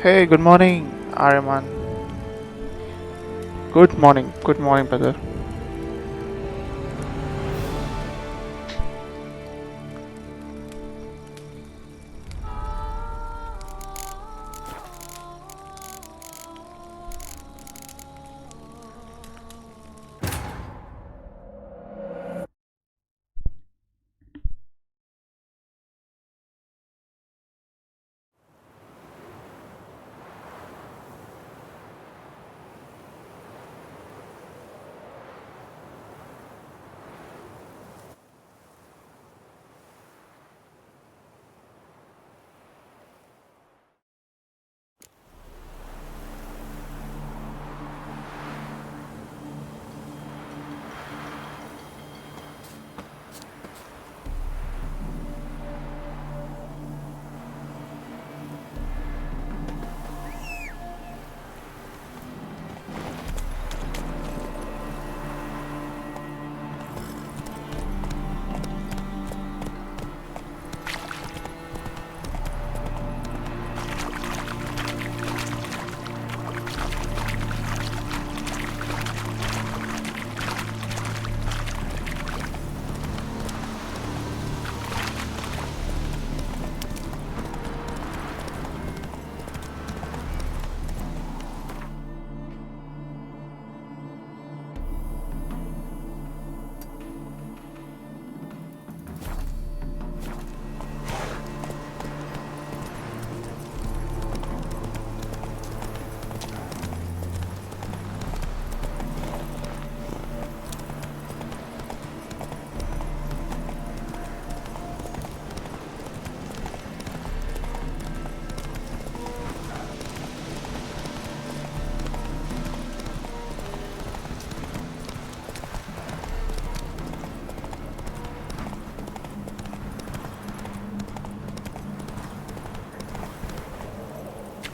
Hey, good morning, Ariman. Good morning, brother.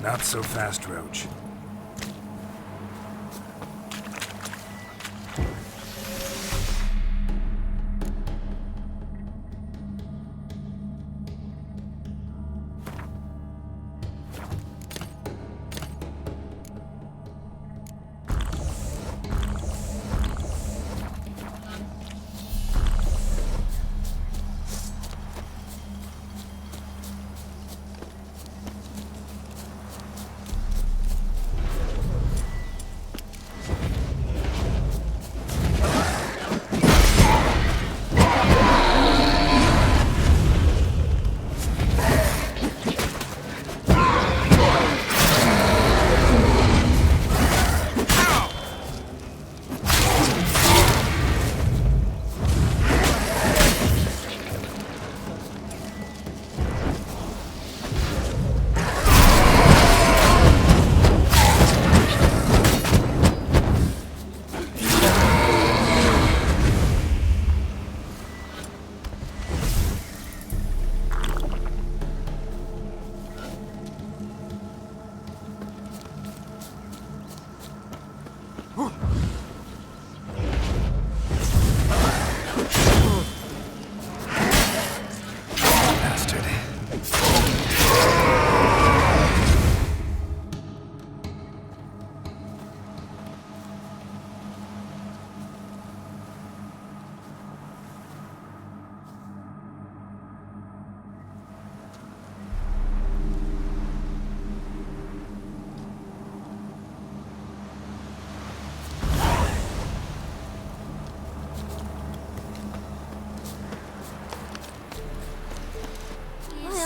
Not so fast, Roach.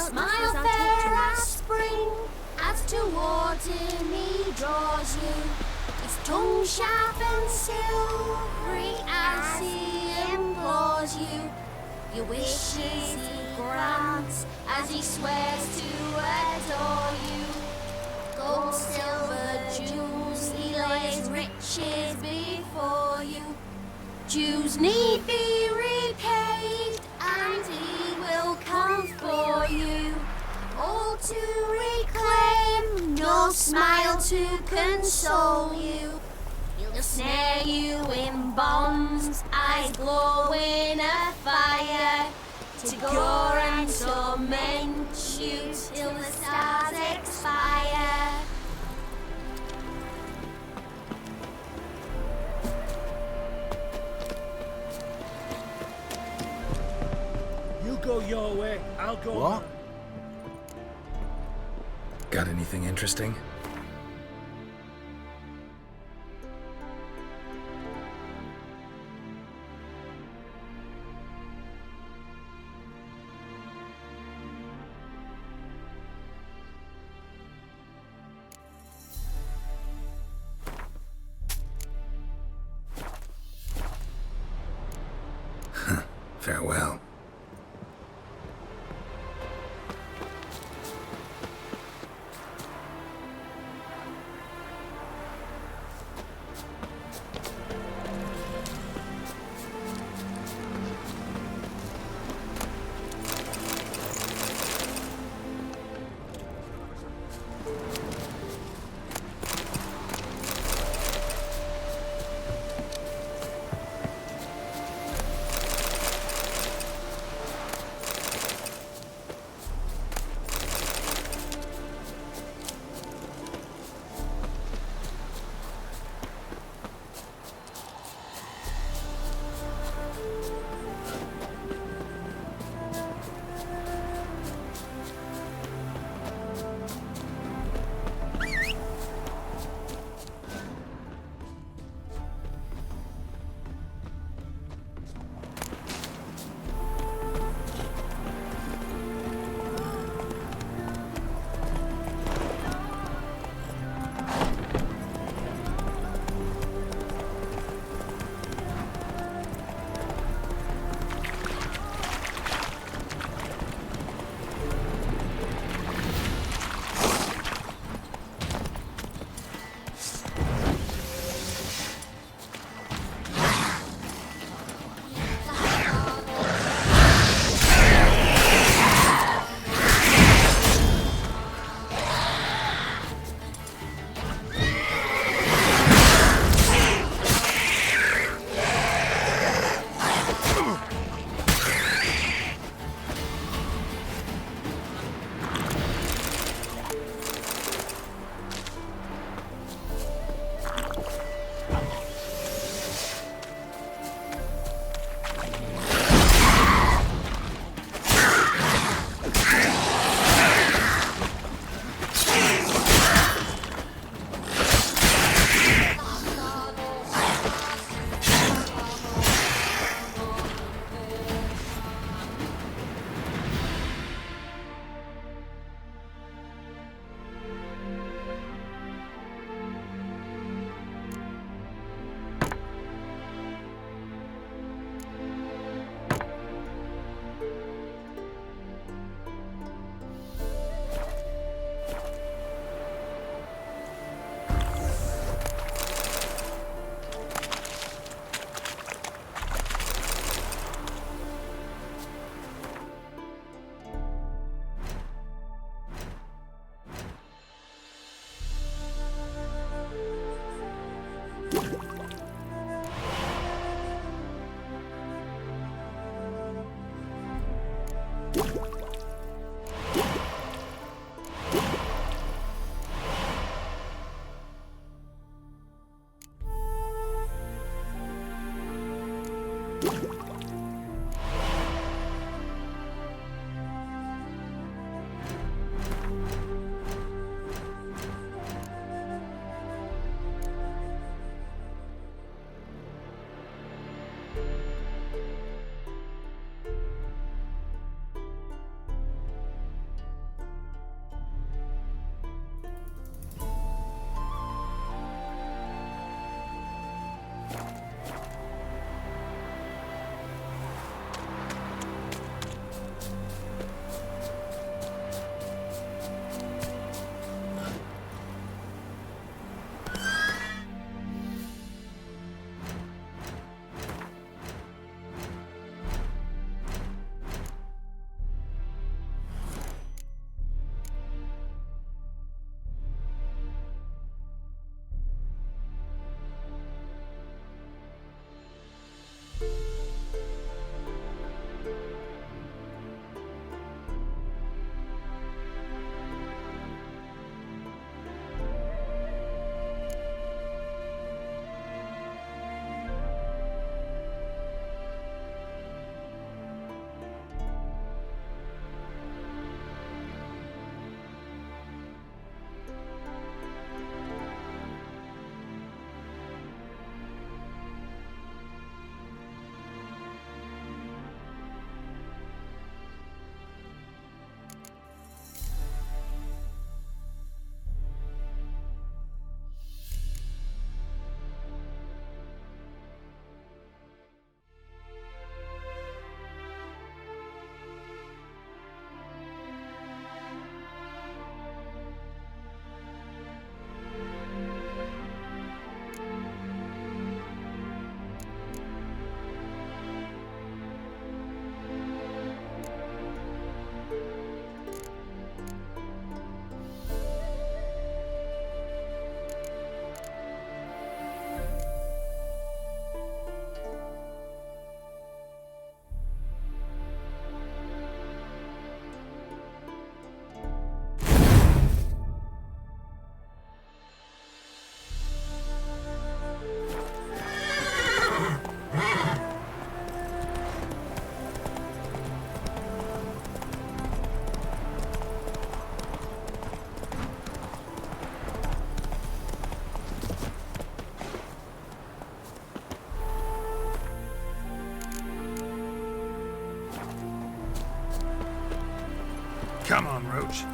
Smile fair as spring, as towards him he draws you. His tongue sharp and silvery as he implores you. Your wishes he grants as he swears to adore you. Gold, silver, jewels, he lays riches before you. Dues need be repaid, and he will come for you. All to reclaim, your smile to console you. He'll snare you in bonds, eyes glowing a fire, to gore and torment you till the stars expire. You go your way, I'll go What? mine. Got anything interesting? Farewell. Come on, Roach.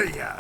Yeah.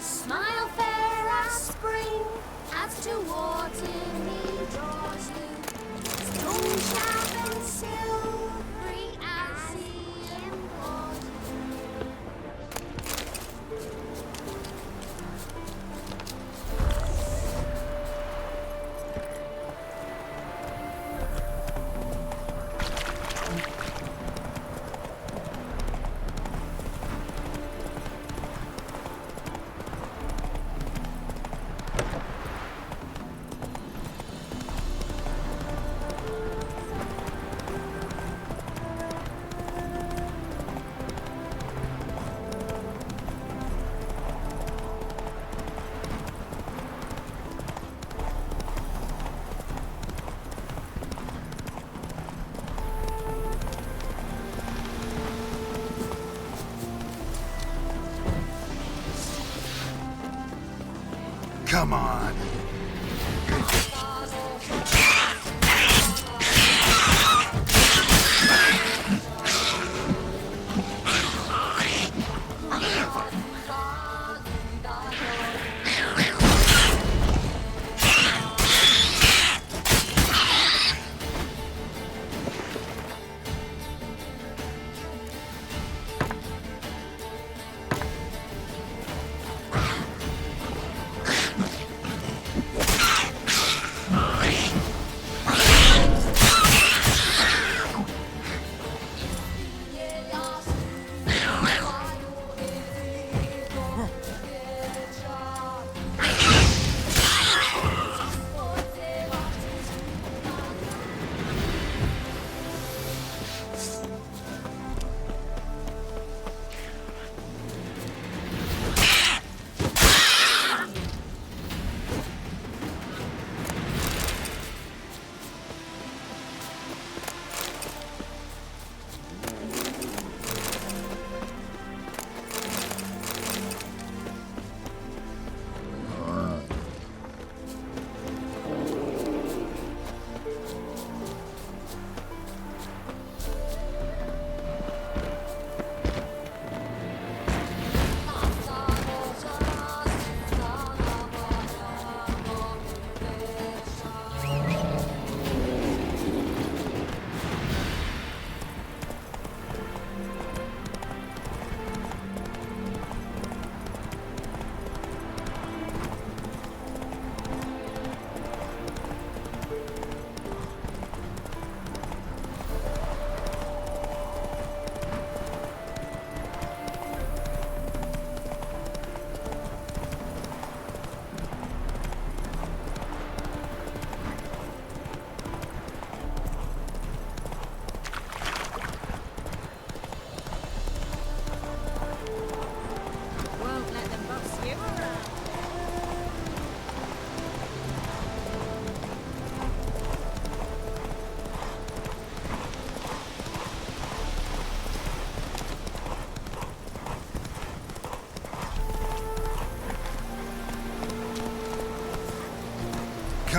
Smile fair as spring, as towards him he draws you. Stone sharp and silvery as he implores you. Come on.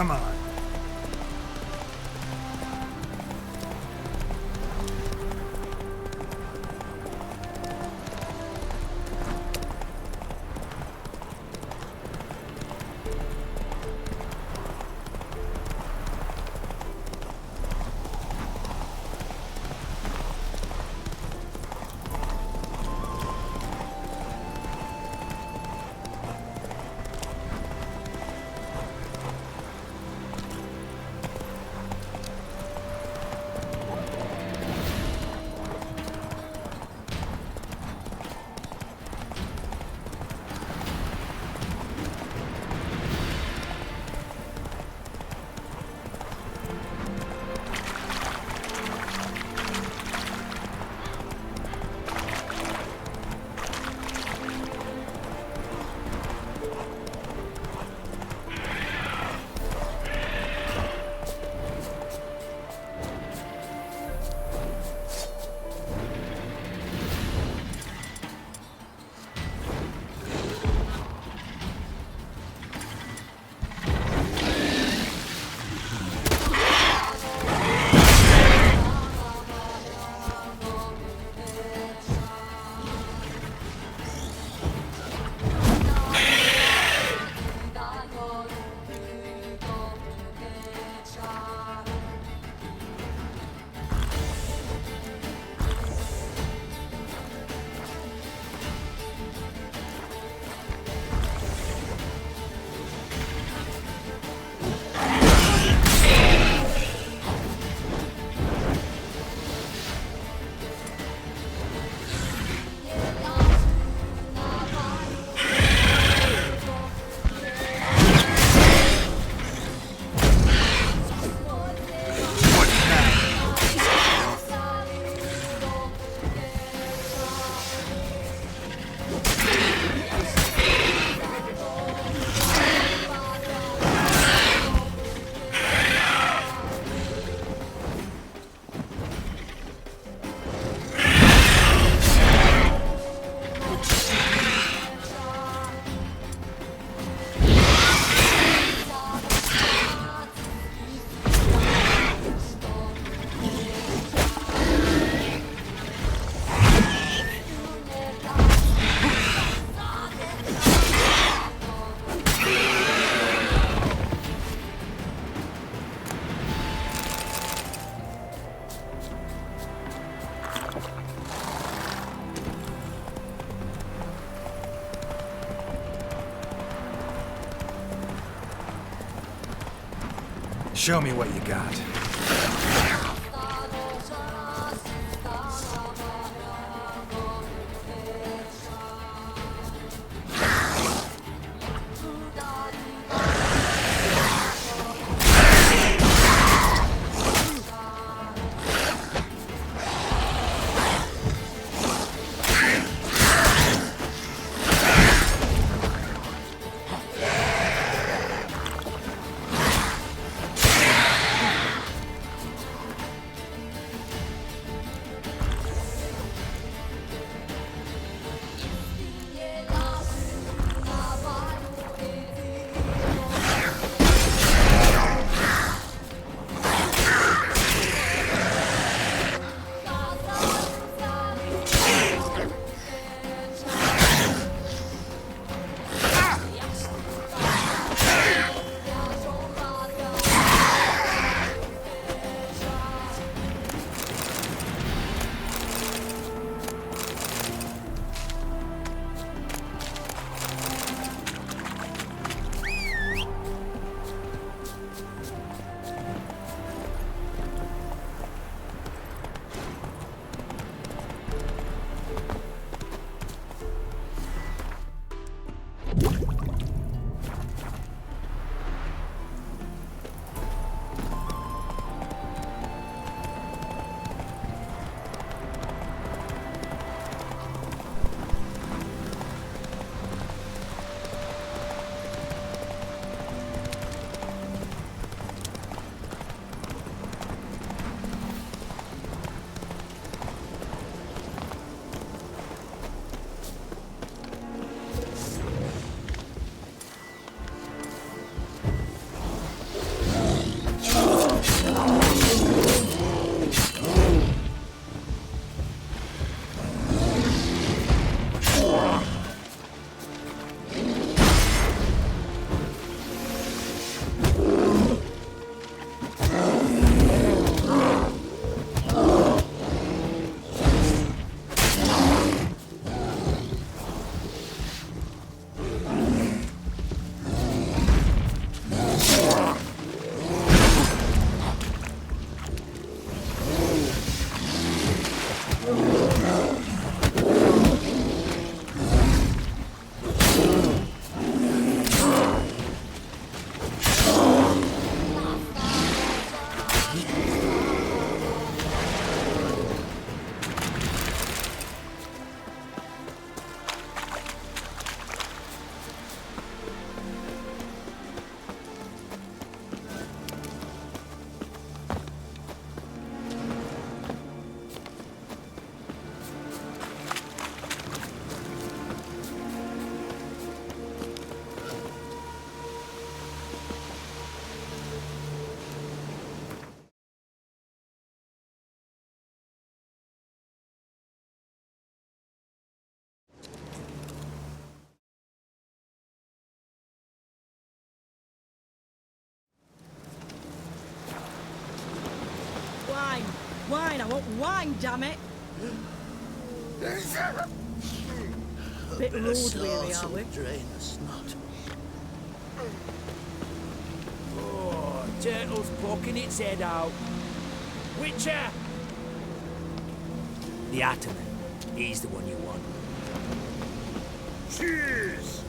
Come on. Show me what you got. Wine, I want wine, damn it! Bit road weary, are we? Drain the snot. Oh, turtle's poking its head out. Witcher! The Ataman. He's the one you want. Cheers!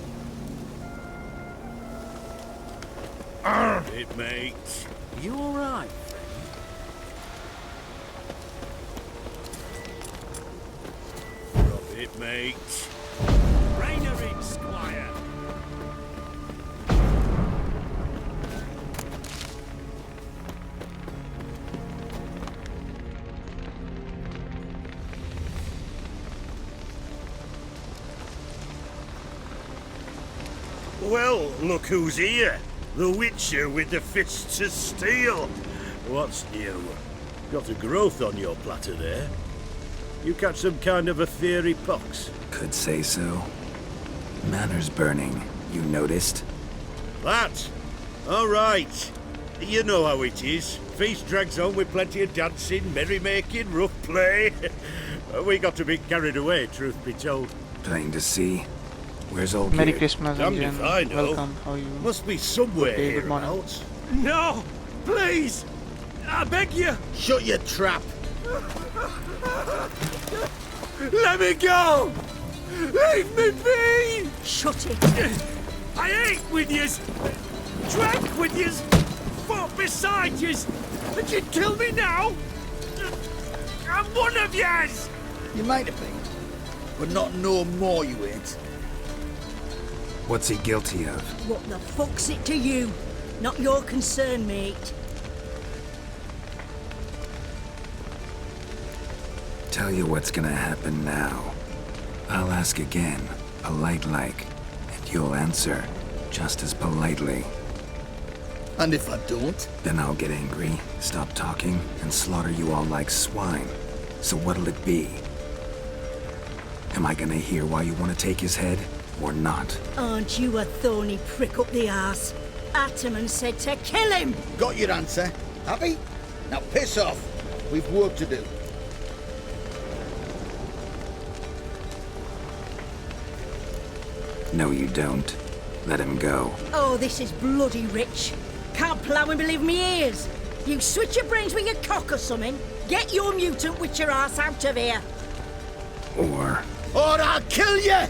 It mates. You alright? It mates. Rainer in, Squire! Well, look who's here. The Witcher with the fists of steel. What's new? Got a growth on your platter there. You catch some kind of a fiery pox? Could say so. Manor's burning. You noticed? That? All right. You know how it is. Feast drags on with plenty of dancing, merrymaking, rough play. We got a bit carried away, truth be told. Plain to see. Where's old Merry kid? Christmas Damned again. if I know. Welcome. How are you? Must be somewhere Okay, good morning. hereabouts. No! Please! I beg you! Shut your trap! Let me go! Leave me be! Shut it. I ate with yous! Drank with yous! Fought beside yous! And you'd kill me now? I'm one of yous! You might have been, but not no more you ain't. What's he guilty of? What the fuck's it to you? Not your concern, mate. Tell you what's gonna happen now. I'll ask again, polite-like, and you'll answer just as politely. And if I don't? Then I'll get angry, stop talking, and slaughter you all like swine. So what'll it be? Am I gonna hear why you want to take his head, or not? Aren't you a thorny prick up the arse? Ataman said to kill him! Got your answer. Happy? Now piss off. We've work to do. No, you don't. Let him go. Oh, this is bloody rich. Can't plough and believe me ears. You switch your brains with your cock or something. Get your mutant witcher ass out of here. Or Or I'll kill you!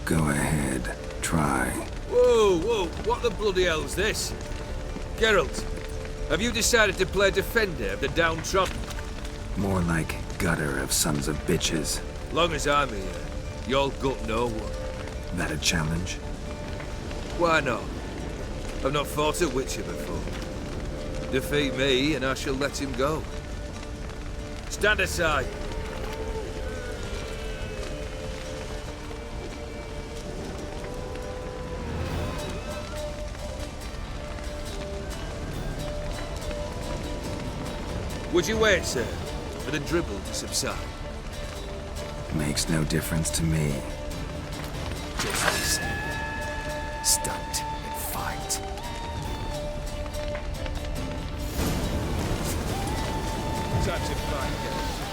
go ahead, try. Whoa, whoa, what the bloody hell's this? Geralt, have you decided to play defender of the downtrodden? More like gutter of sons of bitches. Long as I'm here, you'll gut no one. That a challenge? Why not? I've not fought a witcher before. Defeat me and I shall let him go. Stand aside. Would you wait, sir, for the dribble to subside? Makes no difference to me. Just listen. Stunt and fight. Time to fight, Geralt.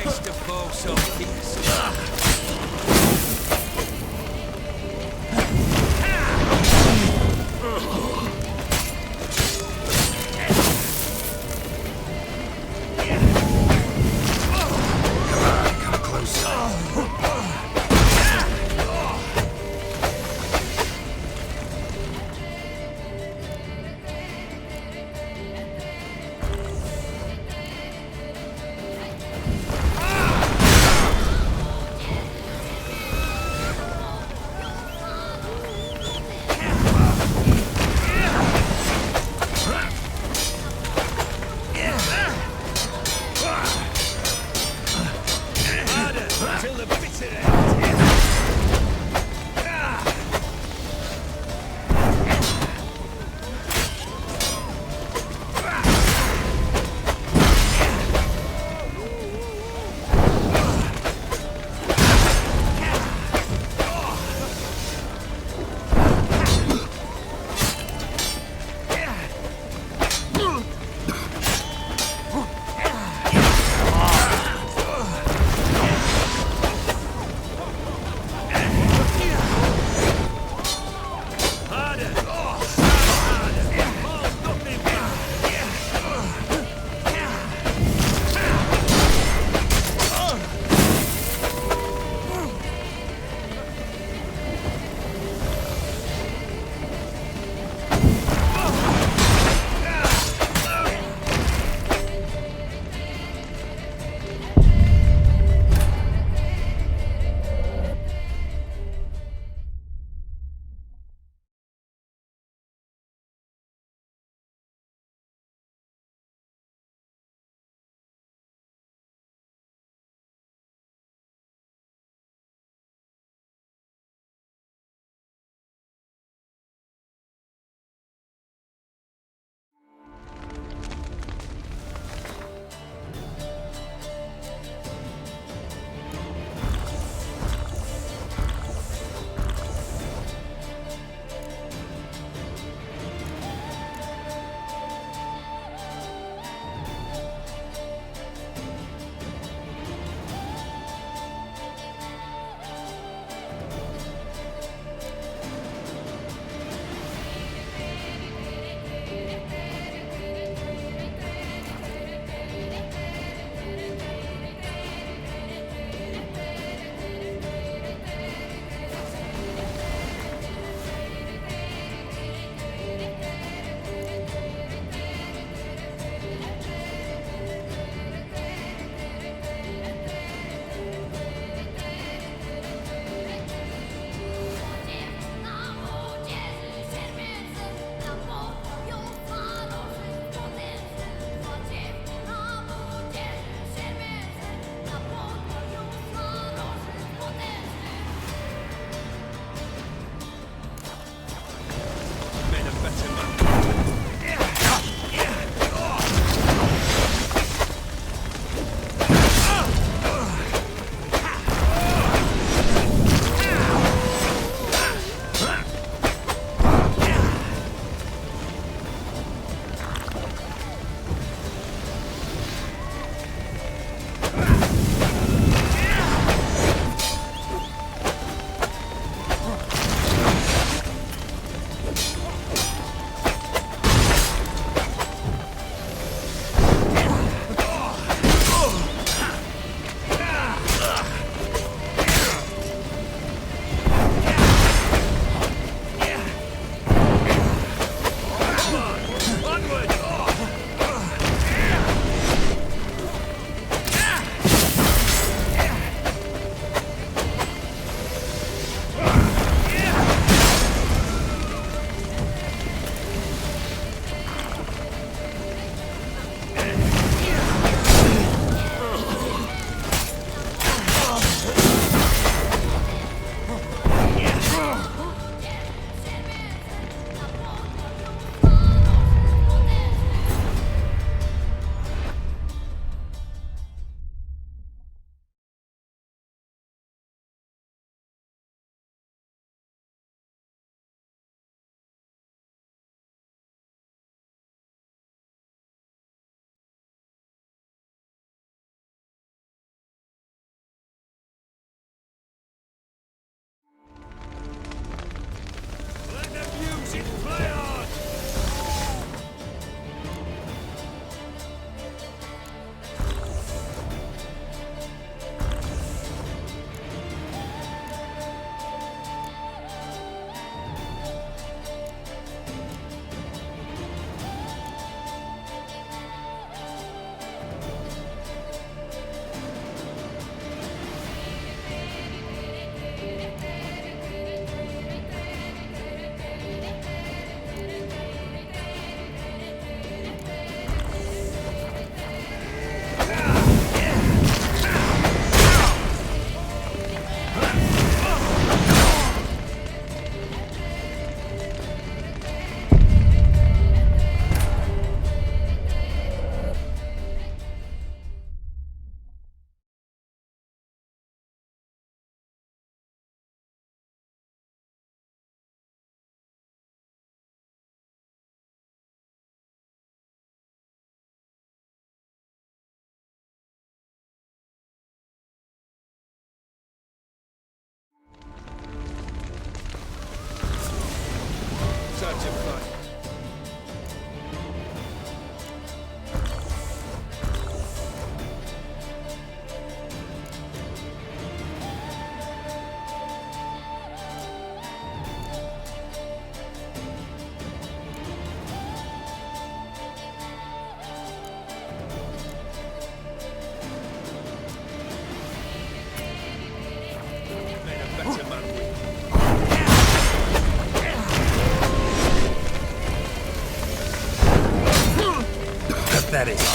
Best of both sides. that is.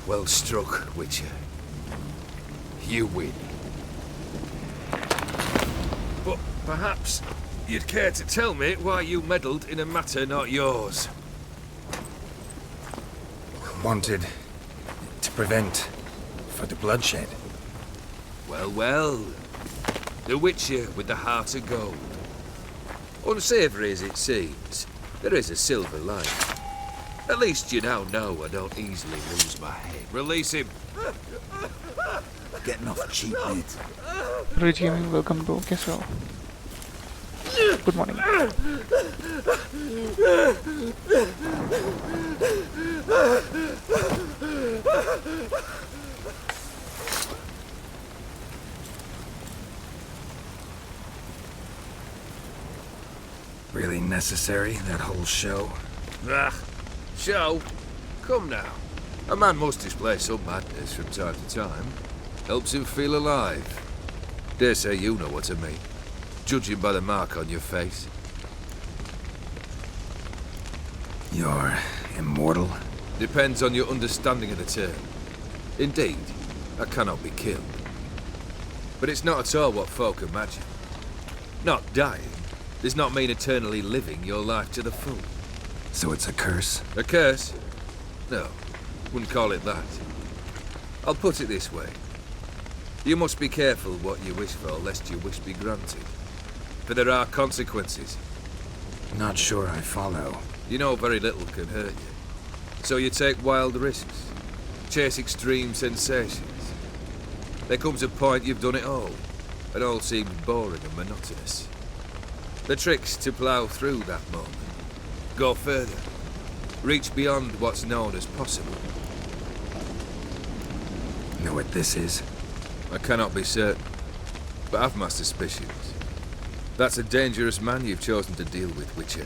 Well struck, Witcher. You win. But perhaps you'd care to tell me why you meddled in a matter not yours. Wanted to prevent for the bloodshed. Well, well. The Witcher with the heart of gold. Unsavoury as it seems, there is a silver lining. At least you now know I don't easily lose my head. Release him. Getting off cheap, mate. Redgear, welcome to Caccu. Good morning. Really necessary, that whole show? Ah, show? Come now. A man must display some madness from time to time. Helps him feel alive. Dare say you know what I mean. Judging by the mark on your face. You're immortal? Depends on your understanding of the term. Indeed, I cannot be killed. But it's not at all what folk imagine. Not dying does not mean eternally living your life to the full. So it's a curse? A curse? No, wouldn't call it that. I'll put it this way. You must be careful what you wish for, lest your wish be granted. For there are consequences. Not sure I follow. You know very little can hurt you. So you take wild risks. Chase extreme sensations. There comes a point you've done it all. And all seems boring and monotonous. The trick's to plough through that moment. Go further. Reach beyond what's known as possible. Know what this is? I cannot be certain, but I've my suspicions. That's a dangerous man you've chosen to deal with, Witcher.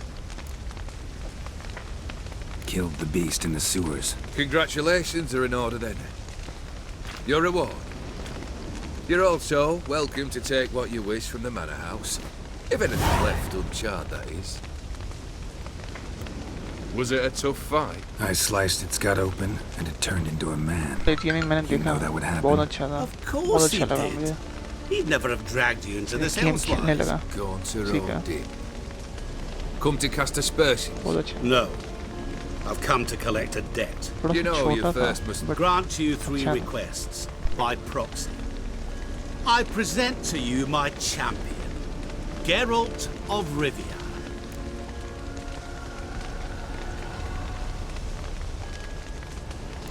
Killed the beast in the sewers. Congratulations are in order then. Your reward. You're also welcome to take what you wish from the manor house. If anything left uncharred, that is. Was it a tough fight? I sliced its gut open, and it turned into a man. Redgear, मैंने You देखा know that would happen. बहुत अच्छा था. Of बहुत course he अच्छा लगा did. मुझे. He'd never have dragged you into this game खेलने hellspace. लगा. Gone to ठीक है. Rowdy. Come to cast aspersions. बहुत अच्छा. No. I've come to collect a debt. थोड़ा You सा know you छोटा था. first must But Grant you 3 अच्छा. requests by proxy. I present to you my champion, Geralt of Rivia.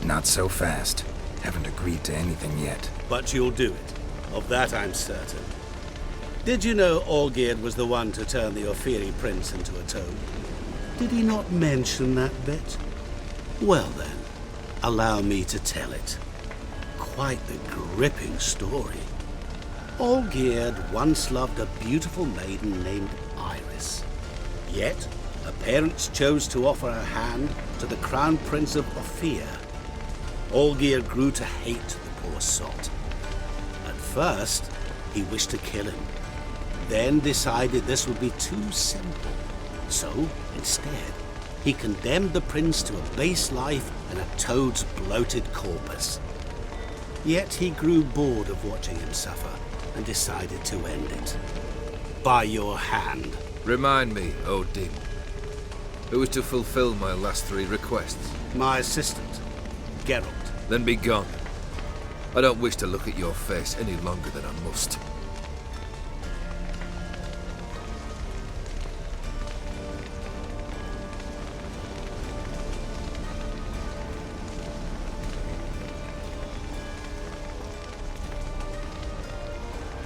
Not so fast. Haven't agreed to anything yet. But you'll do it. Of that I'm certain. Did you know Olgierd was the one to turn the Ophiri prince into a toad? Did he not mention that bit? Well then, allow me to tell it. Quite the gripping story. Olgierd once loved a beautiful maiden named Iris. Yet, her parents chose to offer her hand to the Crown Prince of Ophir. Olgierd grew to hate the poor sot. At first, he wished to kill him, then decided this would be too simple. So, instead, he condemned the prince to a base life in a toad's bloated corpus. Yet he grew bored of watching him suffer and decided to end it. By your hand. Remind me, Odin. Who is to fulfill my last 3 requests? My assistant, Geralt. Then be gone. I don't wish to look at your face any longer than I must.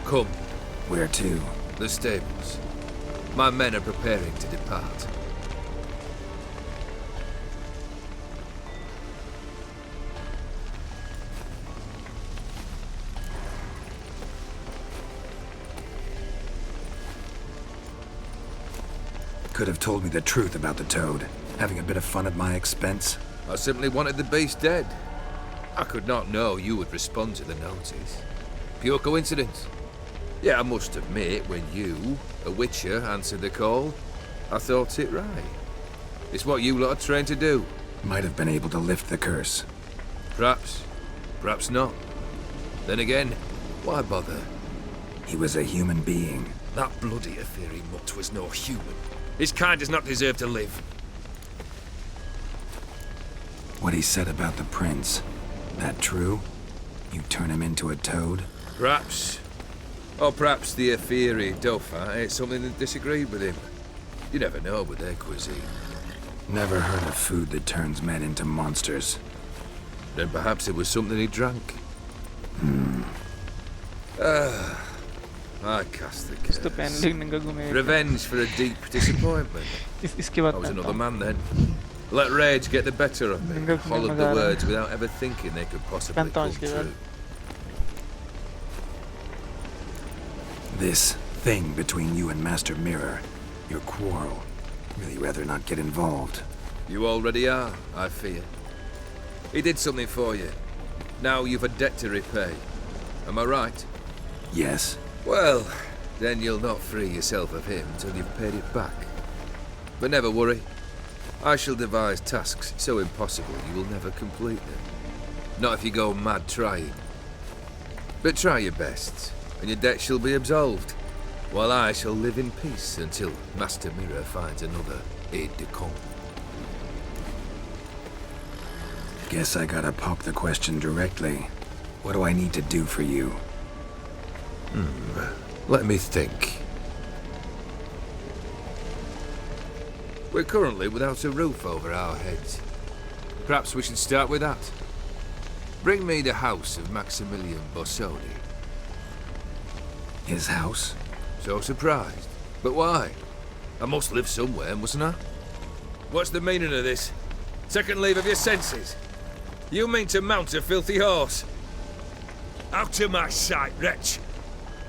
Come. Where to? The stables. My men are preparing to depart. Could have told me the truth about the toad. Having a bit of fun at my expense. I simply wanted the beast dead. I could not know you would respond to the notice. Pure coincidence. Yeah, I must admit, when you, a Witcher, answered the call, I thought it right. It's what you lot are trained to do. Might have been able to lift the curse. Perhaps. Perhaps not. Then again, why bother? He was a human being. That bloody Aetheri mutt was no human. His kind does not deserve to live. What he said about the prince, that true? You turn him into a toad? Perhaps. Or perhaps the Aetheri Dauphin ate something that disagreed with him. You never know with their cuisine. Never heard of food that turns men into monsters. Then perhaps it was something he drank. I cast the curse. तो pen लिखने का घूमे Revenge for a deep disappointment. इसके बाद I was मैं another man then. Let rage get the better of me. Linger- Hollowed the linger- words without ever thinking they could possibly Can't come touch the true. This thing between you and Master Mirror, your quarrel, really rather not get involved. You already are, I fear. He did something for you. Now you've a debt to repay. Am I right? Yes. Well, then you'll not free yourself of him till you've paid it back. But never worry. I shall devise tasks so impossible you will never complete them. Not if you go mad trying. But try your best, and your debt shall be absolved, while I shall live in peace until Master Mirror finds another aide-de-camp. Guess I gotta pop the question directly. What do I need to do for you? Let me think. We're currently without a roof over our heads. Perhaps we should start with that. Bring me the house of Maximilian Bossoni. His house? So surprised. But why? I must live somewhere, mustn't I? What's the meaning of this? Second leave of your senses? You mean to mount a filthy horse? Out of my sight, wretch!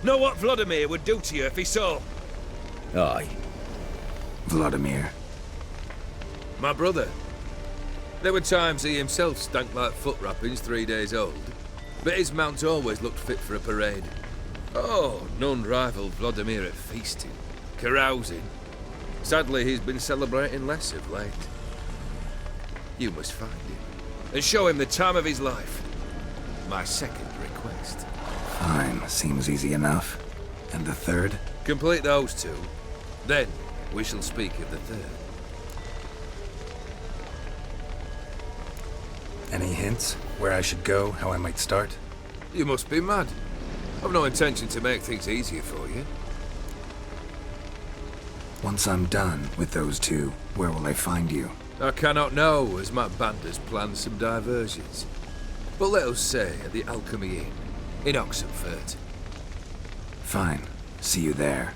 Know what Vladimir would do to you if he saw? Aye. Vladimir. My brother. There were times he himself stank like foot wrappings 3 days old, but his mount always looked fit for a parade. Oh, none rivaled Vladimir at feasting, carousing. Sadly, he's been celebrating less of late. You must find him, and show him the time of his life. My second request. Fine, seems easy enough. And the third? Complete those two, then we shall speak of the third. Any hints? Where I should go, how I might start? You must be mad. I've no intention to make things easier for you. Once I'm done with those two, where will I find you? I cannot know, as my band has planned some diversions. But let us say at the Alchemy Inn, in Oxenfurt. Fine. See you there.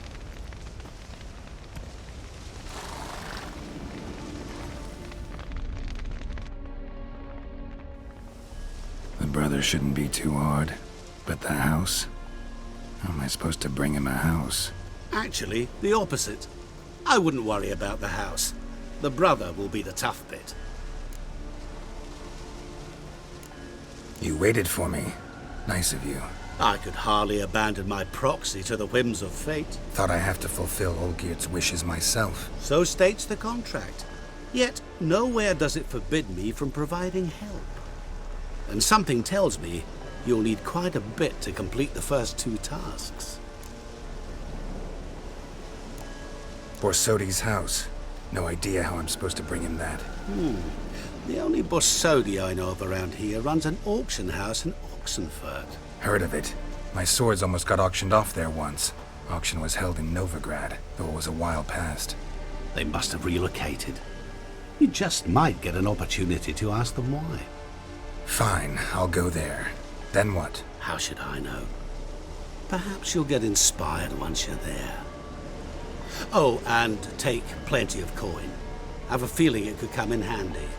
The brother shouldn't be too hard. But the house? How am I supposed to bring him a house? Actually, the opposite. I wouldn't worry about the house. The brother will be the tough bit. You waited for me. Nice of you. I could hardly abandon my proxy to the whims of fate. Thought I have to fulfill Olgierd's wishes myself. So states the contract. Yet, nowhere does it forbid me from providing help. And something tells me you'll need quite a bit to complete the first two tasks. Borsodi's house. No idea how I'm supposed to bring him that. The only Borsodi I know of around here runs an auction house in Oxenfurt. Heard of it. My swords almost got auctioned off there once. Auction was held in Novigrad, though it was a while past. They must have relocated. You just might get an opportunity to ask them why. Fine, I'll go there. Then what? How should I know? Perhaps you'll get inspired once you're there. Oh, and take plenty of coin. Have a feeling it could come in handy.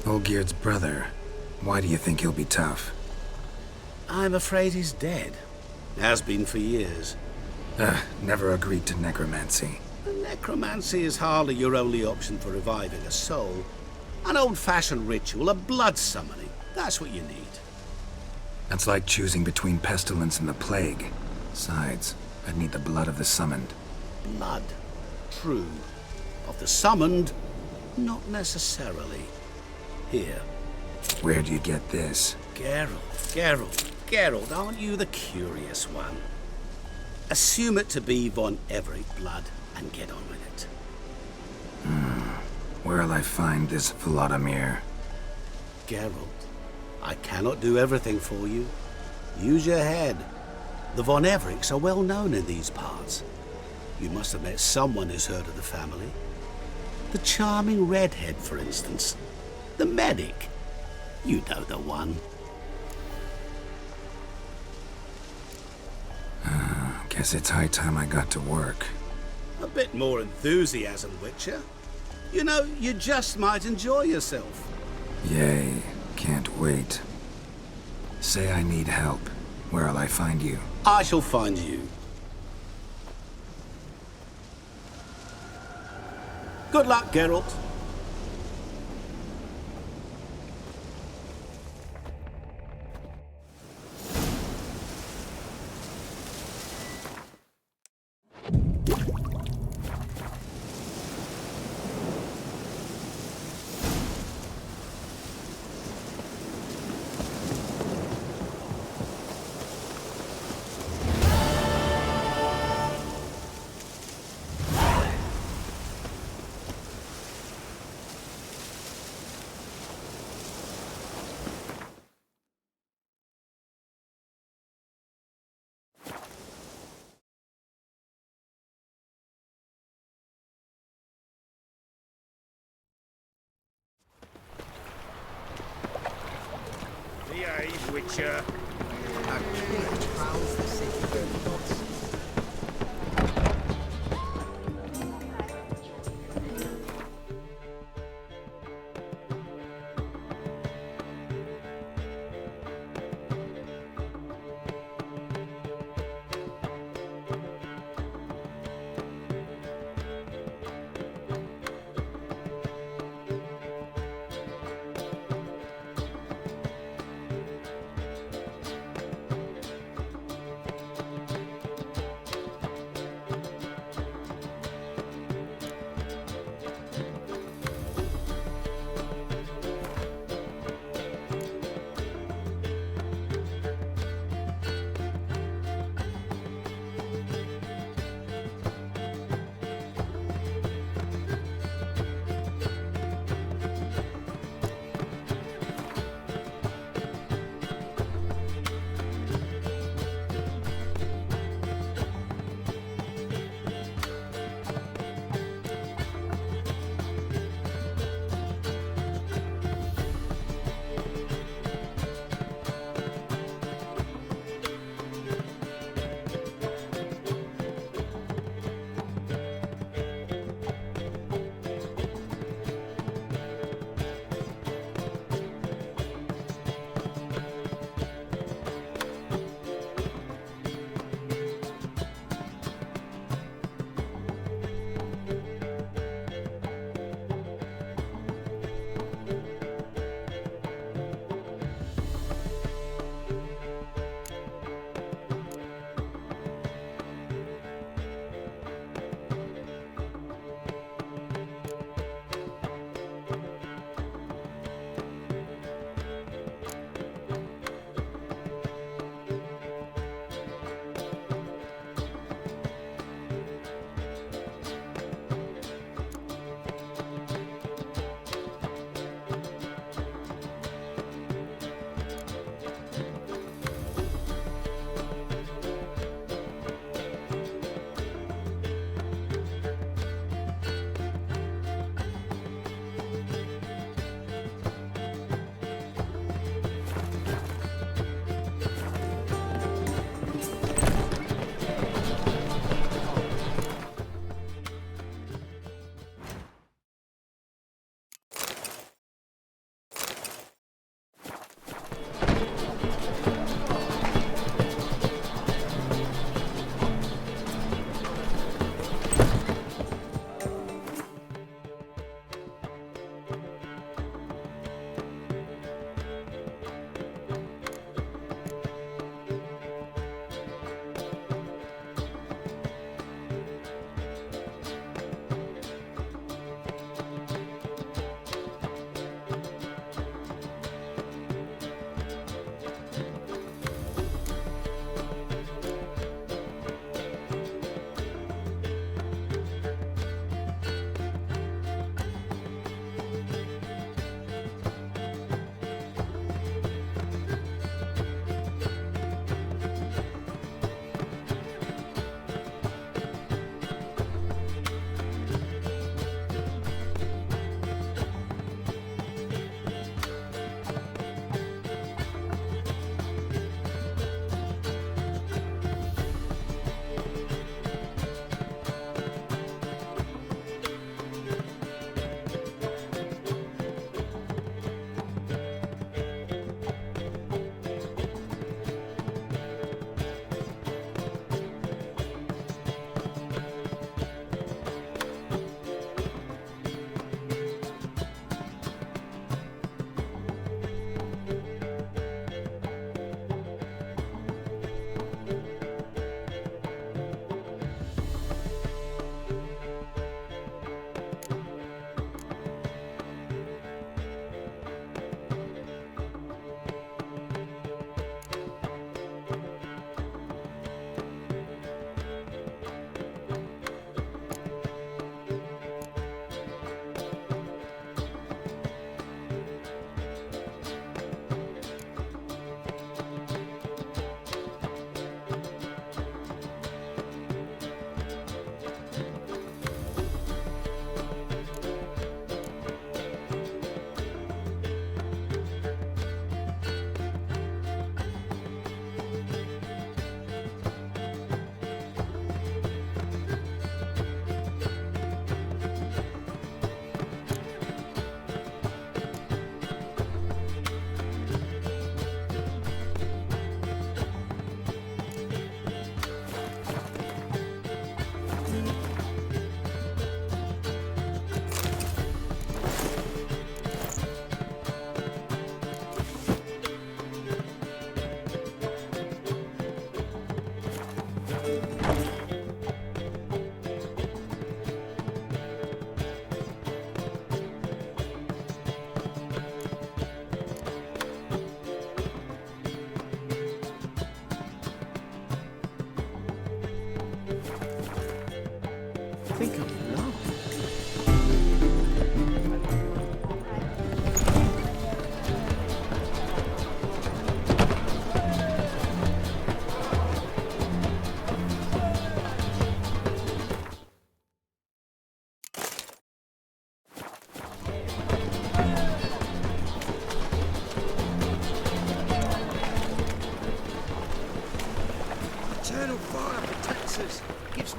Olgierd's brother. Why do you think he'll be tough? I'm afraid he's dead. Has been for years. Never agreed to necromancy. Necromancy is hardly your only option for reviving a soul. An old-fashioned ritual, a blood summoning. That's what you need. That's like choosing between pestilence and the plague. Besides, I'd need the blood of the summoned. Blood. True. Of the summoned, not necessarily. Here. Where'd you get this? Geralt, aren't you the curious one? Assume it to be Von Everett blood and get on with it. Where'll I find this Vladimir? Geralt, I cannot do everything for you. Use your head. The Von Evericks are well known in these parts. You must have met someone who's heard of the family. The charming redhead, for instance. The medic. You know the one. Guess it's high time I got to work. A bit more enthusiasm, Witcher. You know, you just might enjoy yourself. Yay, can't wait. Say I need help. Where'll I find you? I shall find you. Good luck, Geralt. Behave, Witcher.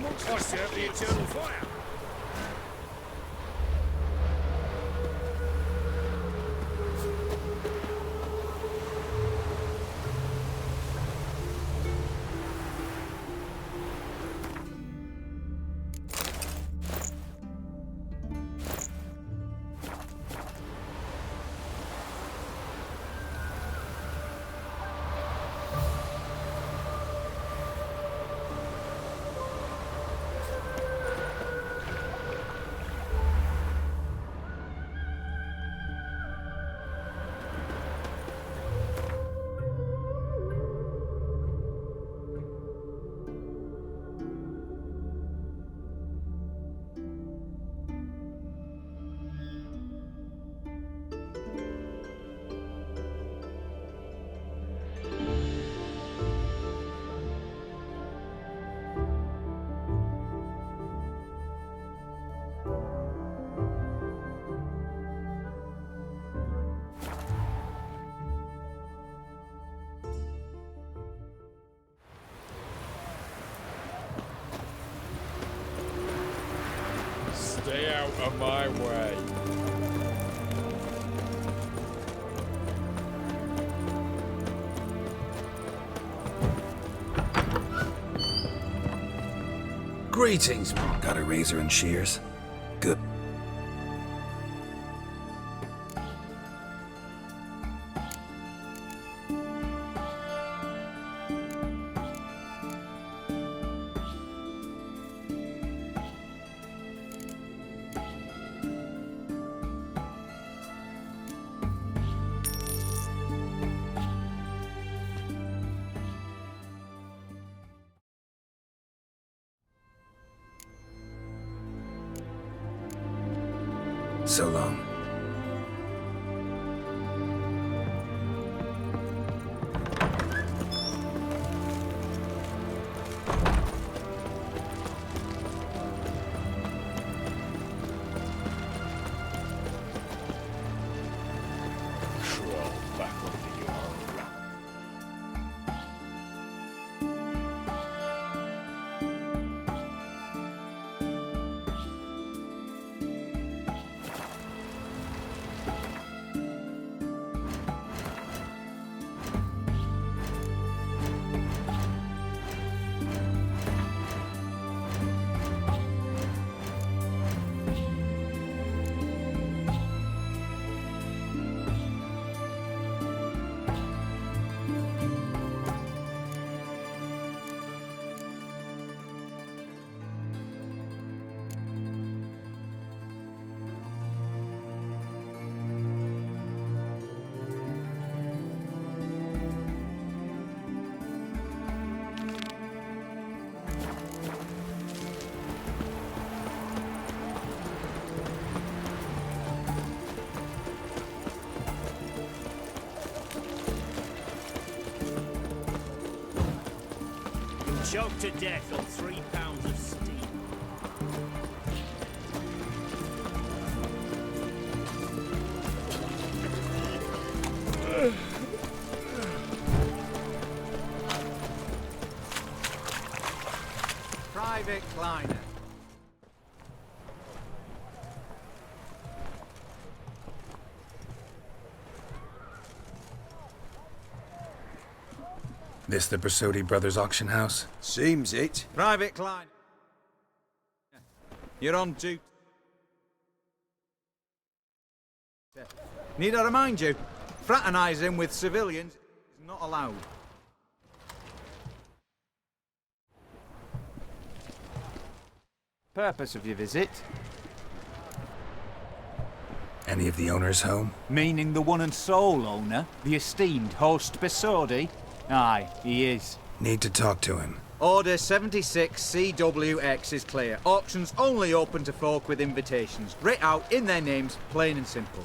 I serve the eternal fire. Stay out of my way. Greetings, got a razor and shears? Good. So long. Crawl back under your wrap. Choked to death on 3 pounds of steam. Private Kleiner. This the Brasodi Brothers auction house? Seems it. Private Kleiner. You're on duty. Need I remind you, fraternising with civilians is not allowed. Purpose of your visit? Any of the owners home? Meaning the one and sole owner, the esteemed host Brasodi? Aye, he is. Need to talk to him. Order 76 CWX is clear. Auctions only open to folk with invitations. Writ out in their names, plain and simple.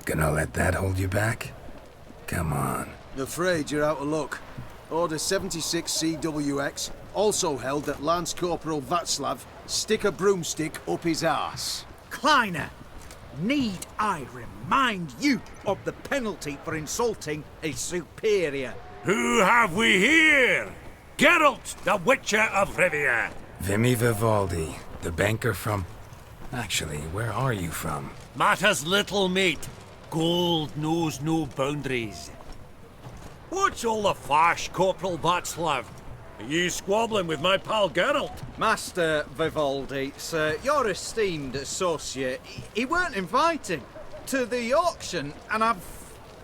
Gonna let that hold you back? Come on. Afraid you're out of luck. Order 76 CWX, also held that Lance Corporal Václav stick a broomstick up his arse. Kleiner, need I remind you of the penalty for insulting a superior? Who have we here? Geralt, the Witcher of Rivia. Vimy Vivaldi, the banker from... Actually, where are you from? Matters little, mate. Gold knows no boundaries. What's all the fash, Corporal Václav? Are you squabbling with my pal Geralt? Master Vivaldi, sir, your esteemed associate, he weren't invited to the auction, and I've...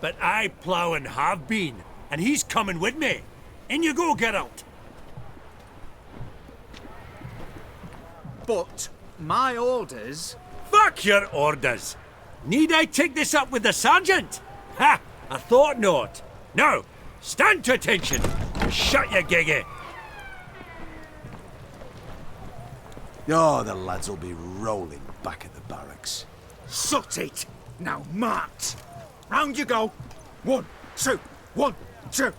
But I plough and have been, and he's coming with me. In you go, Geralt. But my orders... Fuck your orders. Need I take this up with the sergeant? Ha! I thought not. Now, stand to attention. Shut your giggy. Oh, the lads will be rolling back at the barracks. Sut it! Now march! Round you go! 1, 2, 1, 2!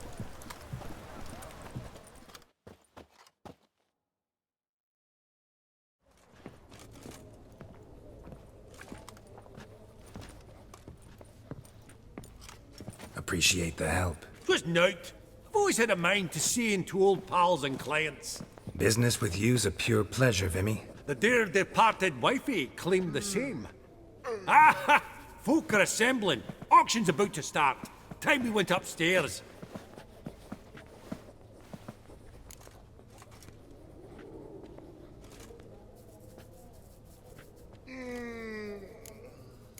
Appreciate the help. 'Twas nowt. I've always had a mind to see into old pals and clients. Business with you's a pure pleasure, Vimy. The dear departed wifey claimed the same. Ah ha! Folk are assembling. Auction's about to start. Time we went upstairs.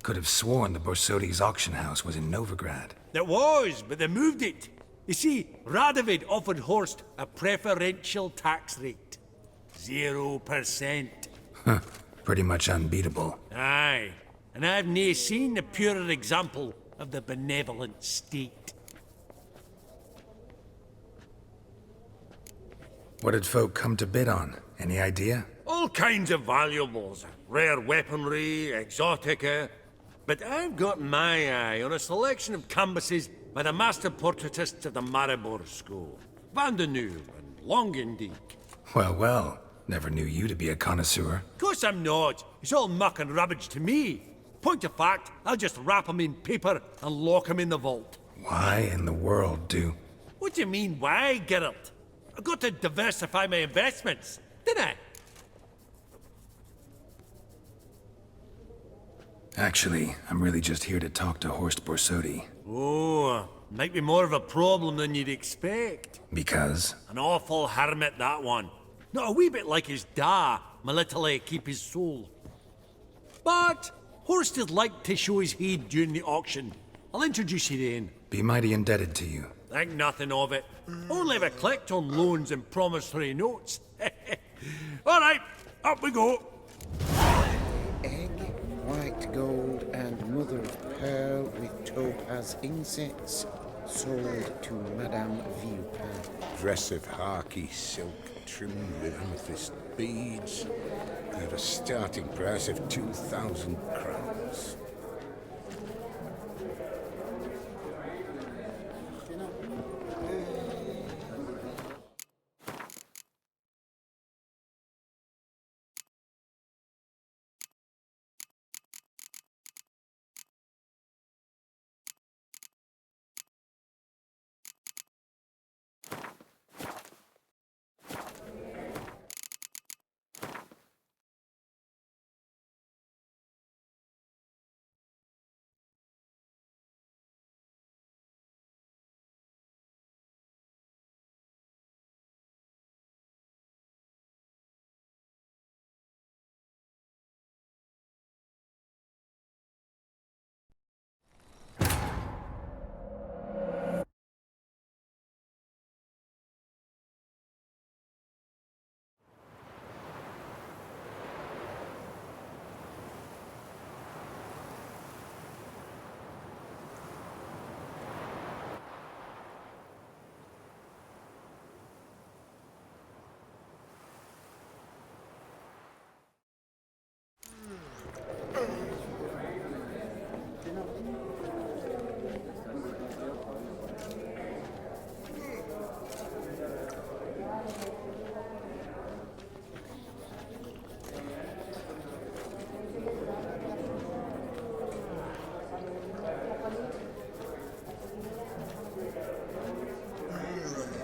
Could have sworn the Borsodi's auction house was in Novigrad. There was, but they moved it. You see, Radovid offered Horst a preferential tax rate. 0%. Huh. Pretty much unbeatable. Aye. And I've nae seen a purer example of the benevolent state. What did folk come to bid on? Any idea? All kinds of valuables. Rare weaponry, exotica. But I've got my eye on a selection of canvases by the master portraitists of the Maribor School. Van de Nieuw and Longendijk. Well, well. Never knew you to be a connoisseur. Of course I'm not. It's all muck and rubbish to me. Point of fact, I'll just wrap 'em in paper and lock 'em in the vault. Why in the world do... What do you mean, why, Geralt? I've got to diversify my investments, didn't I? Actually, I'm really just here to talk to Horst Borsodi. Oh, might be more of a problem than you'd expect. Because? An awful hermit, that one. Not a wee bit like his da, my little keep his soul. But Horst is like to show his head during the auction. I'll introduce you then. Be mighty indebted to you. Think nothing of it. Only ever clicked on loans and promissory notes. All right, up we go. Egg, white gold, and mother of pearl with topaz insets, sold to Madame Viewpan. Dress of harky silk trimmed with amethyst beads at a starting price of 2,000 crowns.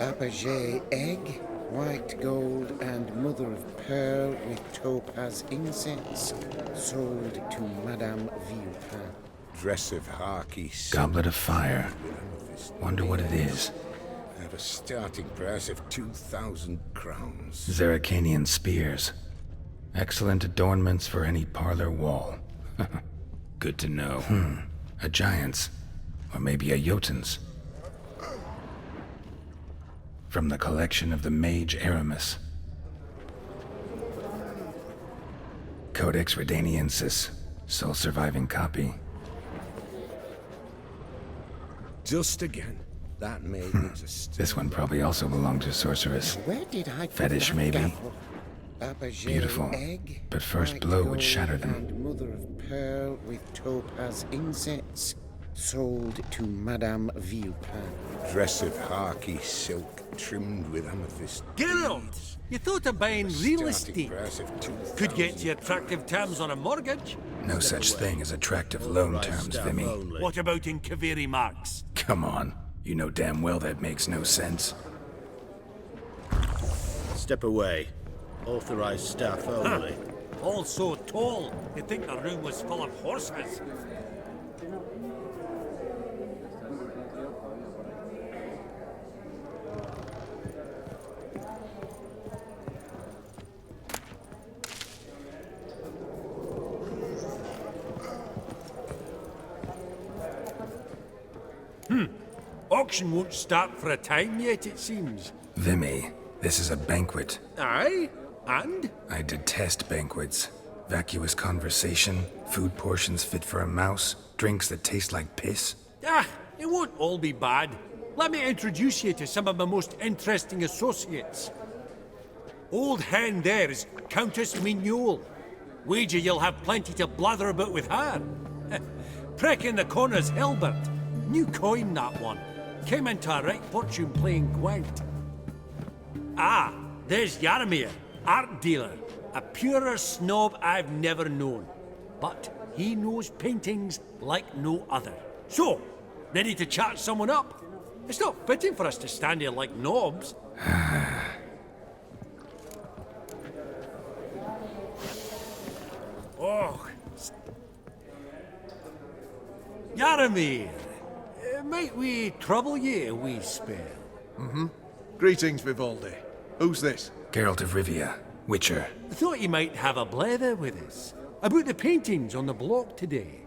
Apogee egg, white gold and mother of pearl with topaz incense, sold to Madame Viewpan. Dress of harky Goblet of fire. Wonder what it is. At a starting price of 2,000 crowns. Zerrikanian spears. Excellent adornments for any parlor wall. Good to know. A giant's. Or maybe a Jotun's. From the collection of the mage Aramis. Codex Redaniensis. Sole surviving copy. Just again. That maid needs a This one probably also belonged to Sorceress. Where did I put Fetish, that maybe? gavel? Apogee Beautiful. egg, But first white blow would gold shatter them. And mother of pearl with topaz incense, sold to Madame Viewpan. dress of harky silk trimmed with amethyst. Geralt, you thought of buying real estate. Price of 2,000. Could get you attractive terms on a mortgage. No such thing as attractive loan terms, Vimy. What about in Kaveri marks? Come on. You know damn well that makes no sense. Step away. Authorized staff only. All so tall, you'd think the room was full of horses. Auction won't start for a time yet, it seems. Vimy, this is a banquet. Aye? And? I detest banquets. Vacuous conversation, food portions fit for a mouse, drinks that taste like piss. Ah, it won't all be bad. Let me introduce you to some of my most interesting associates. Old hen there is Countess Mignole. Wager you'll have plenty to blather about with her. Prick in the corner's Hilbert. New coin, that one. Came into a right fortune playing Gwent. Ah, there's Jaromir, art dealer. A purer snob I've never known. But he knows paintings like no other. So, ready to chat someone up? It's not fitting for us to stand here like knobs. Oh. Jaromir, might we trouble ye a wee spell? Greetings, Vivaldi. Who's this? Geralt of Rivia, Witcher. I thought you might have a blather with us. About the paintings on the block today.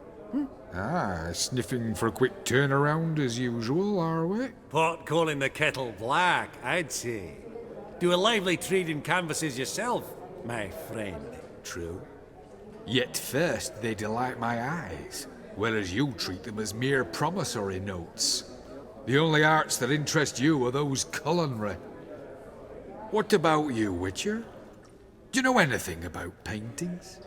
Ah, sniffing for a quick turnaround as usual, are we? Pot calling the kettle black, I'd say. Do a lively trade in canvases yourself, my friend. True. Yet first they delight my eyes, whereas you treat them as mere promissory notes. The only arts that interest you are those culinary. What about you, Witcher? Do you know anything about paintings?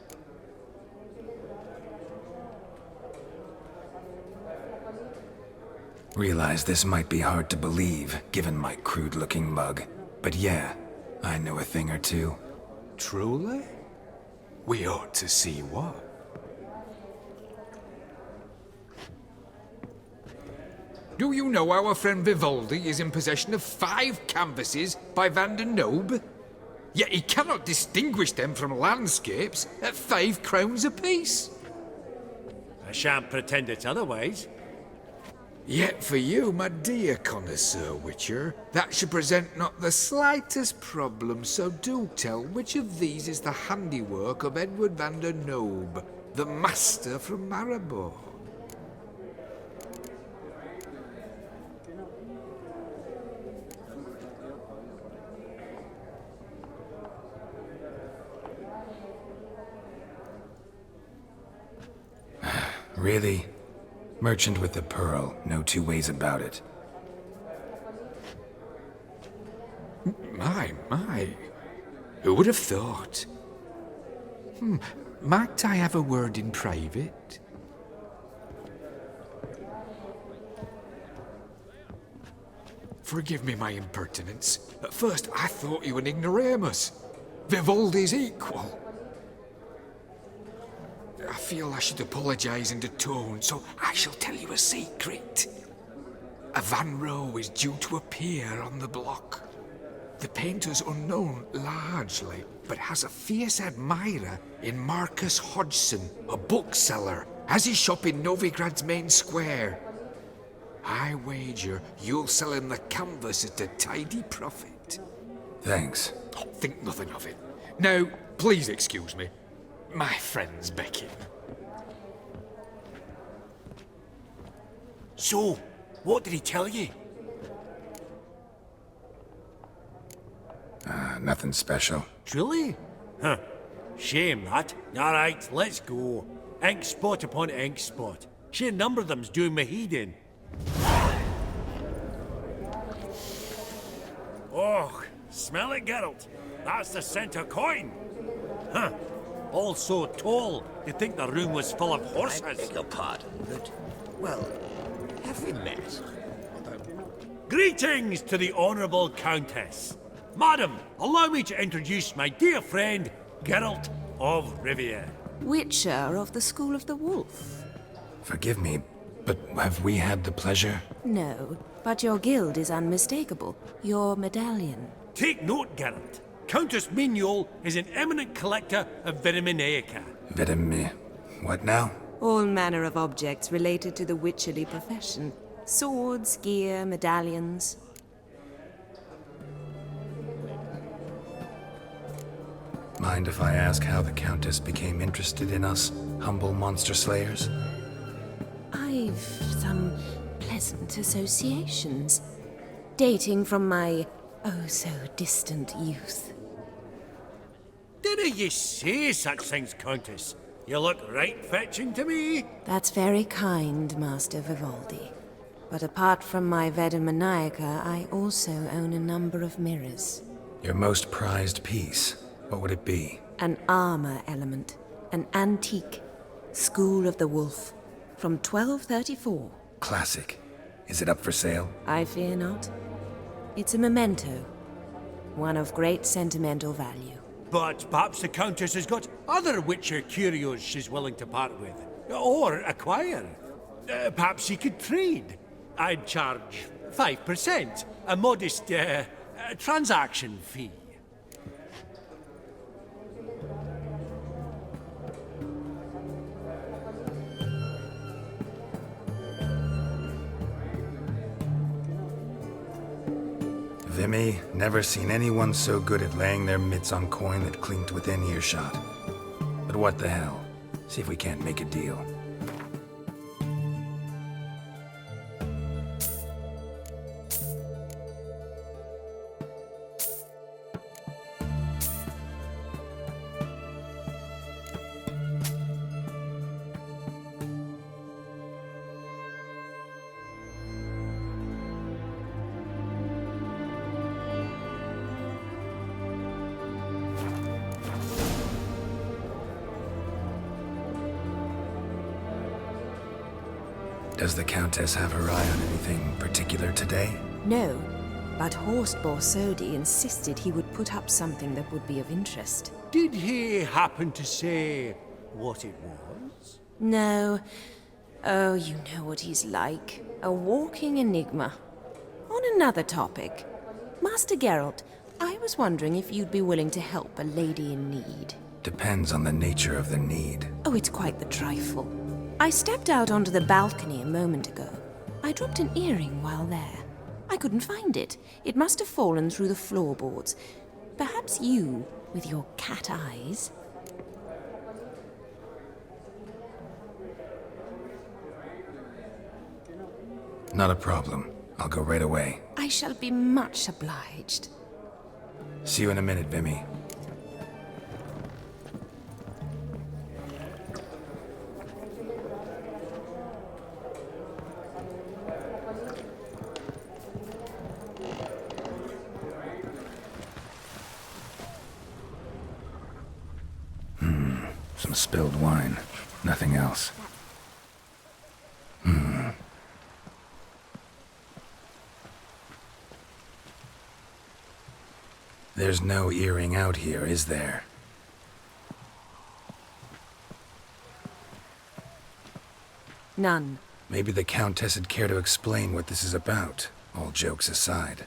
Realize this might be hard to believe, given my crude-looking mug. But yeah, I know a thing or two. Truly? We ought to see what. Do you know our friend Vivaldi is in possession of 5 canvases by Van der Nobe? Yet he cannot distinguish them from landscapes at 5 crowns apiece. I shan't pretend it's otherwise. Yet for you, my dear connoisseur Witcher, that should present not the slightest problem, so do tell which of these is the handiwork of Edward van der Nobe, the master from Maribor. Really? Merchant with the pearl, no two ways about it. My. Who would have thought? Might I have a word in private? Forgive me my impertinence. At first I thought you an ignoramus. Vivaldi's equal. I feel I should apologize in the tone, so I shall tell you a secret. A Van Row is due to appear on the block. The painter's unknown largely, but has a fierce admirer in Marcus Hodgson, a bookseller, has his shop in Novigrad's main square. I wager you'll sell him the canvas at a tidy profit. Thanks. Oh, think nothing of it. Now, please excuse me. My friend's becking. So, what did he tell you? Nothing special. Truly? Huh. Shame that. Alright, let's go. Ink spot upon ink spot. Sheer number of them's doing my head in. Oh, smell it, Geralt. That's the centre coin. Huh. All so tall, you'd think the room was full of horses. I beg your pardon, but, well, have we met? Greetings to the Honourable Countess. Madam, allow me to introduce my dear friend, Geralt of Rivia. Witcher of the School of the Wolf. Forgive me, but have we had the pleasure? No, but your guild is unmistakable. Your medallion. Take note, Geralt. Countess Mignol is an eminent collector of Vitaminaica. What now? All manner of objects related to the witcherly profession. Swords, gear, medallions. Mind if I ask how the Countess became interested in us, humble monster slayers? I've some pleasant associations, dating from my oh-so-distant youth. Dinna ye say such things, Countess? You look right fetching to me. That's very kind, Master Vivaldi. But apart from my Vedamaniaca, I also own a number of mirrors. Your most prized piece, what would it be? An armor element. An antique. School of the Wolf. From 1234. Classic. Is it up for sale? I fear not. It's a memento. One of great sentimental value. But perhaps the Countess has got other Witcher curios she's willing to part with. Or acquire. Perhaps you could trade. I'd charge 5%. A modest, transaction fee. Vimy, never seen anyone so good at laying their mitts on coin that clinked within earshot. But what the hell? See if we can't make a deal. Does the Countess have her eye on anything particular today? No, but Horst Borsodi insisted he would put up something that would be of interest. Did he happen to say what it was? No. Oh, you know what he's like. A walking enigma. On another topic, Master Geralt, I was wondering if you'd be willing to help a lady in need. Depends on the nature of the need. Oh, it's quite the trifle. I stepped out onto the balcony a moment ago. I dropped an earring while there. I couldn't find it. It must have fallen through the floorboards. Perhaps you, with your cat eyes. Not a problem. I'll go right away. I shall be much obliged. See you in a minute, Vimy. Some spilled wine. Nothing else. There's no earring out here, is there? None. Maybe the Countess'd care to explain what this is about, all jokes aside.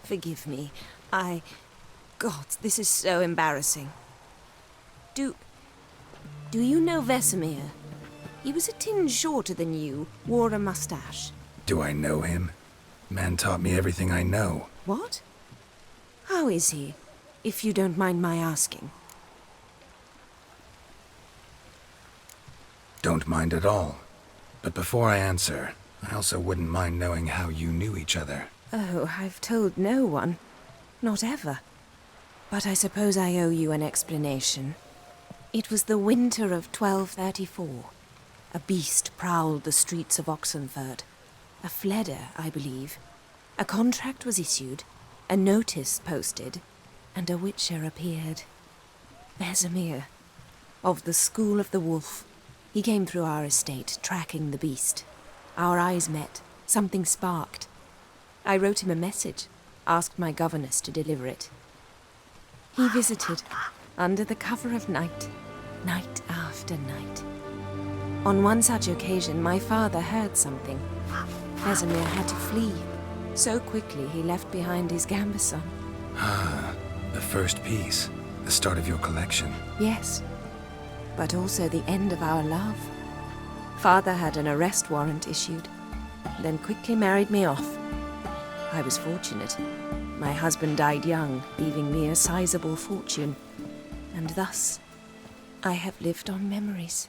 Forgive me. God, this is so embarrassing. Do you know Vesemir? He was a tinge shorter than you, wore a mustache. Do I know him? Man taught me everything I know. What? How is he, if you don't mind my asking? Don't mind at all. But before I answer, I also wouldn't mind knowing how you knew each other. Oh, I've told no one. Not ever. But I suppose I owe you an explanation. It was the winter of 1234. A beast prowled the streets of Oxenford. A fledder, I believe. A contract was issued, a notice posted, and a witcher appeared. Vesemir, of the School of the Wolf. He came through our estate, tracking the beast. Our eyes met. Something sparked. I wrote him a message, asked my governess to deliver it. He visited, under the cover of night, night after night. On one such occasion, my father heard something. Vesemir had to flee. So quickly he left behind his gambeson. Ah, the first piece. The start of your collection. Yes, but also the end of our love. Father had an arrest warrant issued, then quickly married me off. I was fortunate. My husband died young, leaving me a sizable fortune. And thus, I have lived on memories.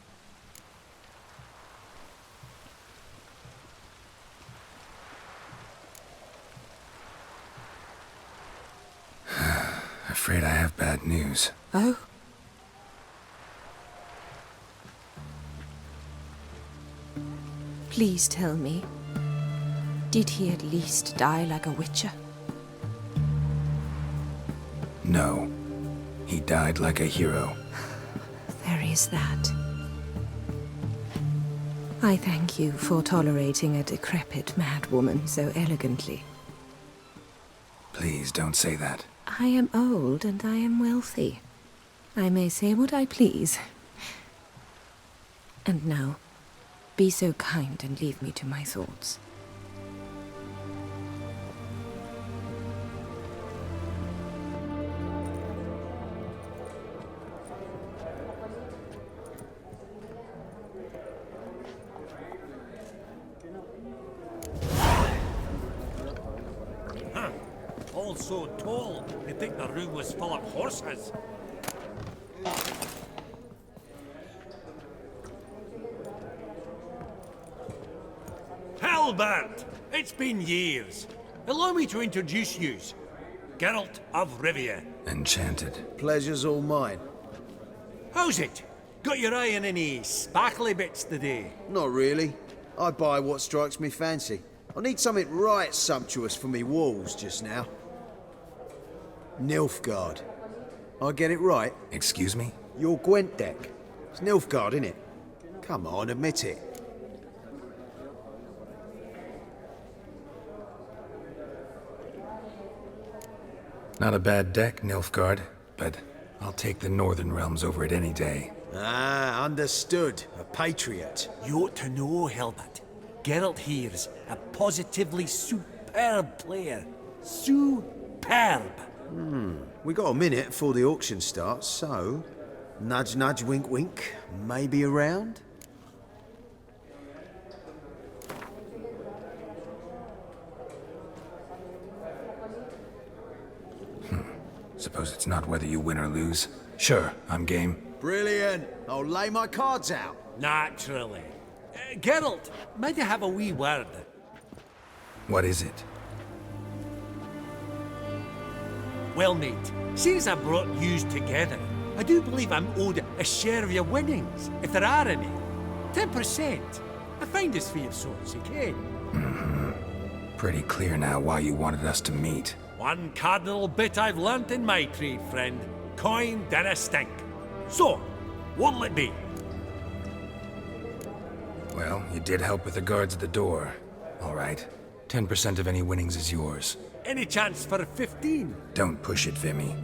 Afraid I have bad news. Oh? Please tell me, did he at least die like a witcher? No. He died like a hero. There is that. I thank you for tolerating a decrepit madwoman so elegantly. Please don't say that. I am old and I am wealthy. I may say what I please. And now, be so kind and leave me to my thoughts. All so tall, you'd think the room was full of horses. Halbert! It's been years. Allow me to introduce yous. Geralt of Rivia. Enchanted. Pleasure's all mine. How's it? Got your eye on any sparkly bits today? Not really. I buy what strikes me fancy. I need something right sumptuous for me walls just now. Nilfgaard. I get it right? Excuse me? Your Gwent deck. It's Nilfgaard, innit? Come on, admit it. Not a bad deck, Nilfgaard, but I'll take the Northern Realms over it any day. Ah, understood. A patriot. You ought to know, Helmut. Geralt here's a positively superb player. Superb! We got a minute before the auction starts, so... Nudge, nudge, wink, wink. Maybe around? Suppose it's not whether you win or lose. Sure, I'm game. Brilliant. I'll lay my cards out. Naturally. Geralt, might I have a wee word? What is it? Well, mate, seeing as I brought yous together, I do believe I'm owed a share of your winnings, if there are any. 10%. I find this for your sorts, you can. Pretty clear now why you wanted us to meet. One cardinal bit I've learnt in my trade, friend. Coin dinna stink. So, what'll it be? Well, you did help with the guards at the door. All right. 10% of any winnings is yours. Any chance for a 15? Don't push it, Vimy.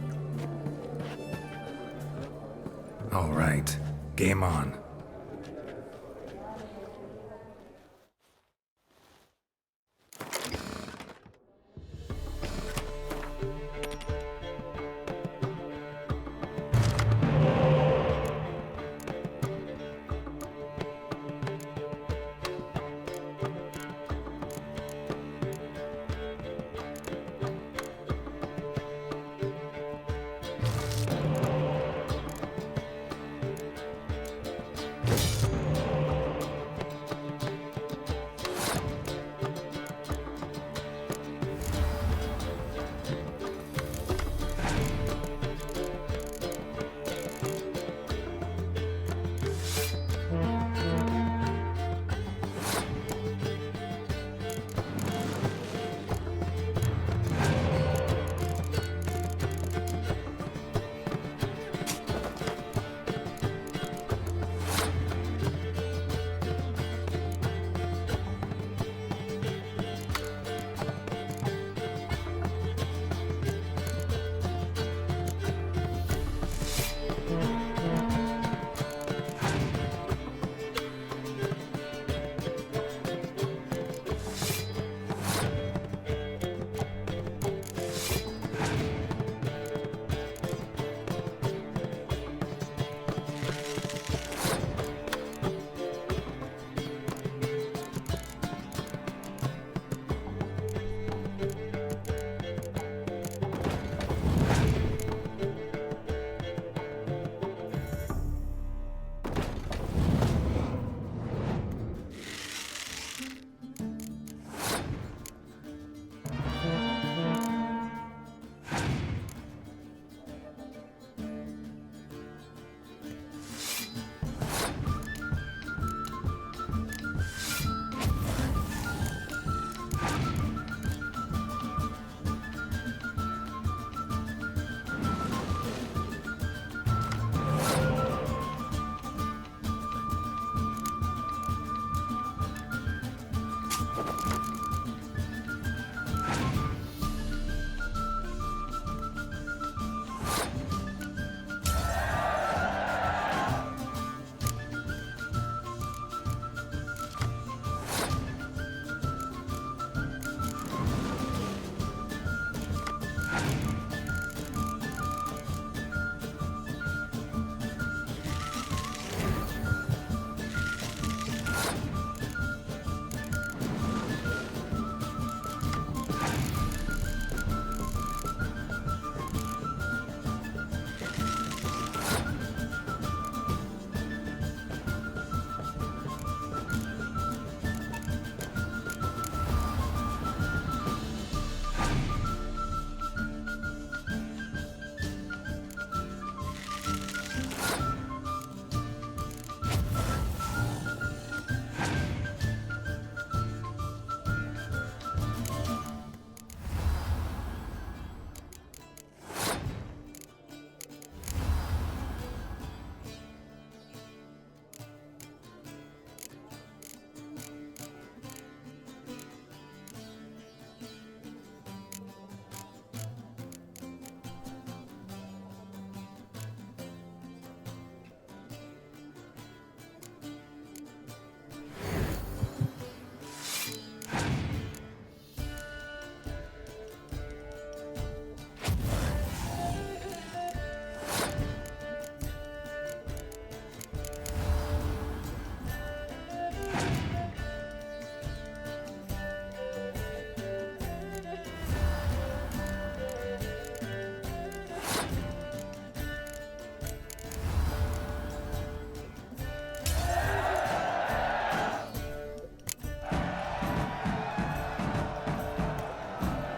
All right. Game on.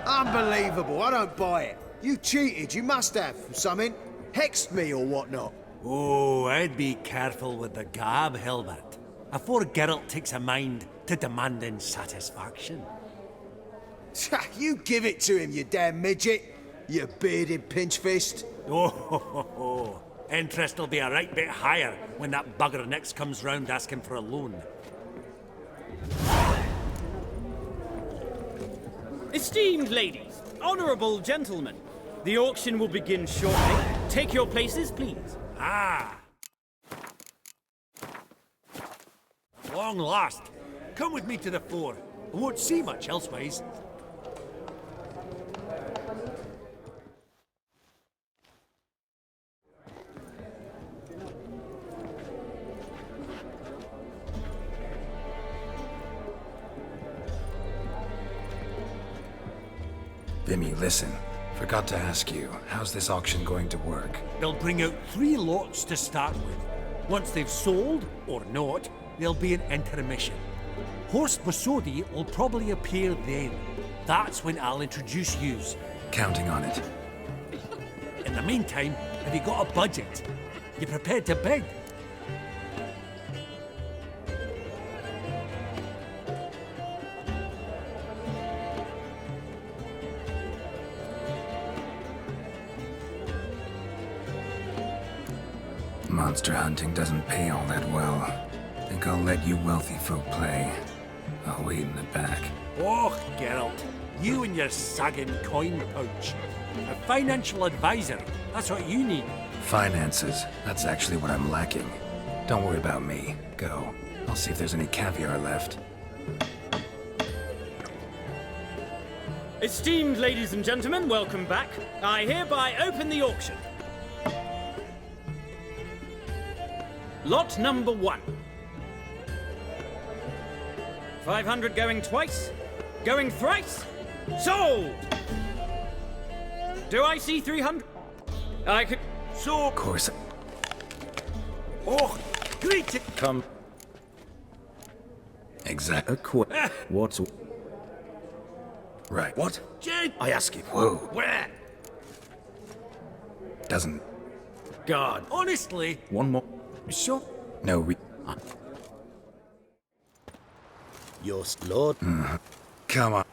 Unbelievable, I don't buy it. You cheated, you must have, something. Hexed me or whatnot. Oh, I'd be careful with the gab, Hilbert. Afore Geralt takes a mind to demanding satisfaction. You give it to him, you damn midget. You bearded pinchfist. Oh, interest will be a right bit higher when that bugger next comes round asking for a loan. Esteemed ladies, honourable gentlemen, the auction will begin shortly. Take your places, please. Ah! Long last. Come with me to the fore. I won't see much elsewise. Vimy, listen. Forgot to ask you, how's this auction going to work? They'll bring out 3 lots to start with. Once they've sold, or not, there'll be an intermission. Horst Bosodi will probably appear then. That's when I'll introduce yous. Counting on it. In the meantime, have you got a budget? You prepared to bid? Monster hunting doesn't pay all that well. Think I'll let you wealthy folk play. I'll wait in the back. Oh, Geralt, you and your sagging coin pouch. A financial advisor, that's what you need. Finances, that's actually what I'm lacking. Don't worry about me. Go. I'll see if there's any caviar left. Esteemed ladies and gentlemen, welcome back. I hereby open the auction. Lot number 1. 500 going twice, going thrice, sold! Do I see 300? I could... So... Of course. Oh, great! Come. Exactly. What's... Right. What? Jen! I ask you. Whoa. Where? Doesn't... God. Honestly... One more. Sure. No Your lord. Come on.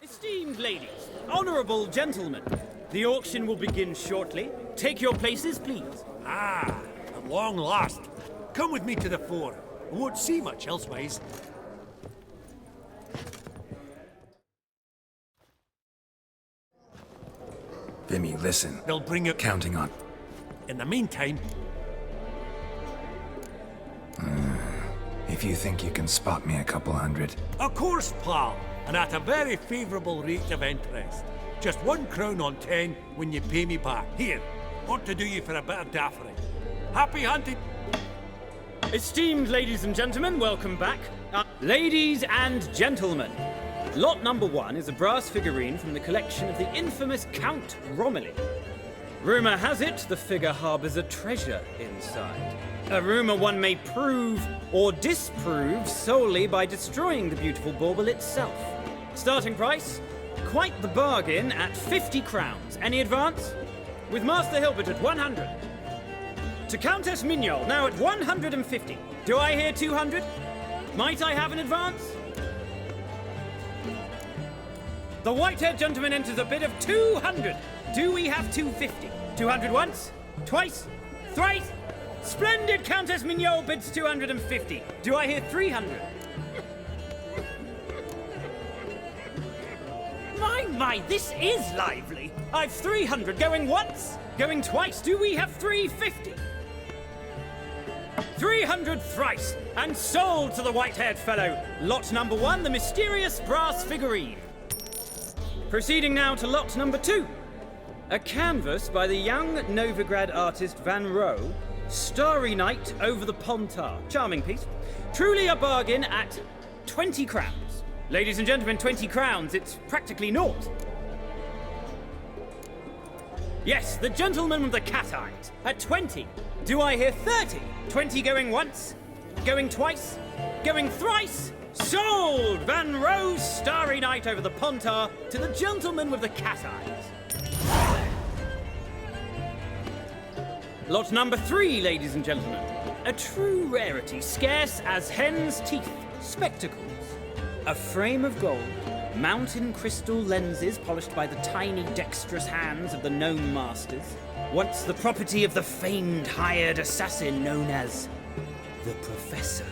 Esteemed ladies, honourable gentlemen, the auction will begin shortly. Take your places, please. Ah, at long last. Come with me to the fore. I won't see much elsewise. Vimy, listen. They'll bring you... Counting on... In the meantime... If you think you can spot me a couple hundred... Of course, pal. And at a very favourable rate of interest. Just 1 crown on 10 when you pay me back. Here, ought to do you for a bit of daffering. Happy hunting! Esteemed ladies and gentlemen, welcome back. Ladies and gentlemen, lot number 1 is a brass figurine from the collection of the infamous Count Romilly. Rumour has it the figure harbours a treasure inside. A rumour one may prove or disprove solely by destroying the beautiful bauble itself. Starting price? Quite the bargain at 50 crowns. Any advance? With Master Hilbert at 100. To Countess Mignol, now at 150. Do I hear 200? Might I have an advance? The white-haired gentleman enters a bid of 200. Do we have 250? 200 once? Twice? Thrice? Splendid! Countess Mignol bids 250. Do I hear 300? My, this is lively. I've 300 going once, going twice. Do we have 350? 300 thrice, and sold to the white-haired fellow. Lot number 1, the mysterious brass figurine. Proceeding now to lot number 2. A canvas by the young Novigrad artist Van Rohe, Starry Night over the Pontar. Charming piece. Truly a bargain at 20 crowns. Ladies and gentlemen, 20 crowns, it's practically naught. Yes, the gentleman with the cat eyes, at 20. Do I hear 30? 20 going once, going twice, going thrice? Sold! Van Rohe's Starry Night over the Pontar to the gentleman with the cat eyes. Lot number 3, ladies and gentlemen. A true rarity, scarce as hen's teeth. Spectacles. A frame of gold, mountain crystal lenses polished by the tiny dexterous hands of the gnome masters. Once the property of the famed hired assassin known as the Professor.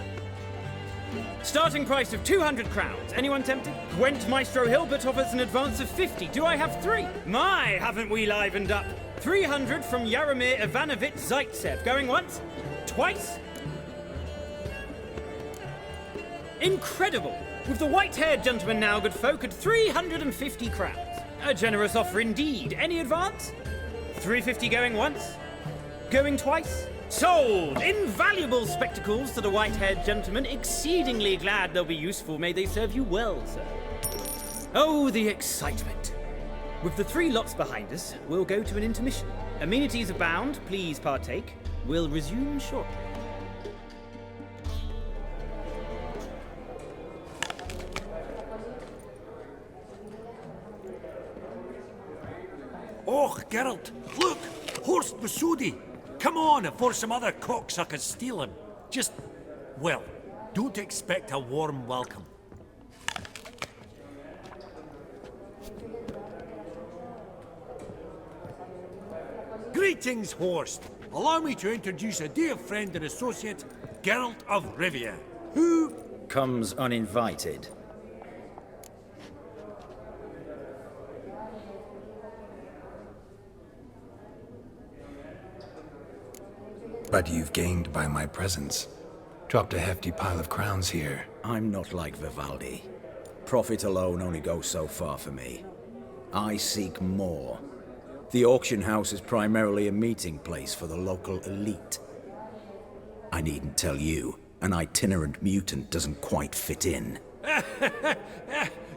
Starting price of 200 crowns. Anyone tempted? Gwent Maestro Hilbert offers an advance of 50. Do I have 3? My, haven't we livened up? 300 from Yaromir Ivanovich Zaitsev. Going once? Twice? Incredible! With the white-haired gentleman now, good folk, at 350 crowns. A generous offer indeed. Any advance? 350 going once? Going twice? Sold! Invaluable spectacles to the white-haired gentleman. Exceedingly glad they'll be useful. May they serve you well, sir. Oh, the excitement. With the 3 lots behind us, we'll go to an intermission. Amenities abound. Please partake. We'll resume shortly. Oh, Geralt, look! Horst Masudi! Come on before some other cocksuckers steal him. Just, well, don't expect a warm welcome. Greetings, Horst. Allow me to introduce a dear friend and associate, Geralt of Rivia, who comes uninvited. But you've gained by my presence. Dropped a hefty pile of crowns here. I'm not like Vivaldi. Profit alone only goes so far for me. I seek more. The auction house is primarily a meeting place for the local elite. I needn't tell you, an itinerant mutant doesn't quite fit in.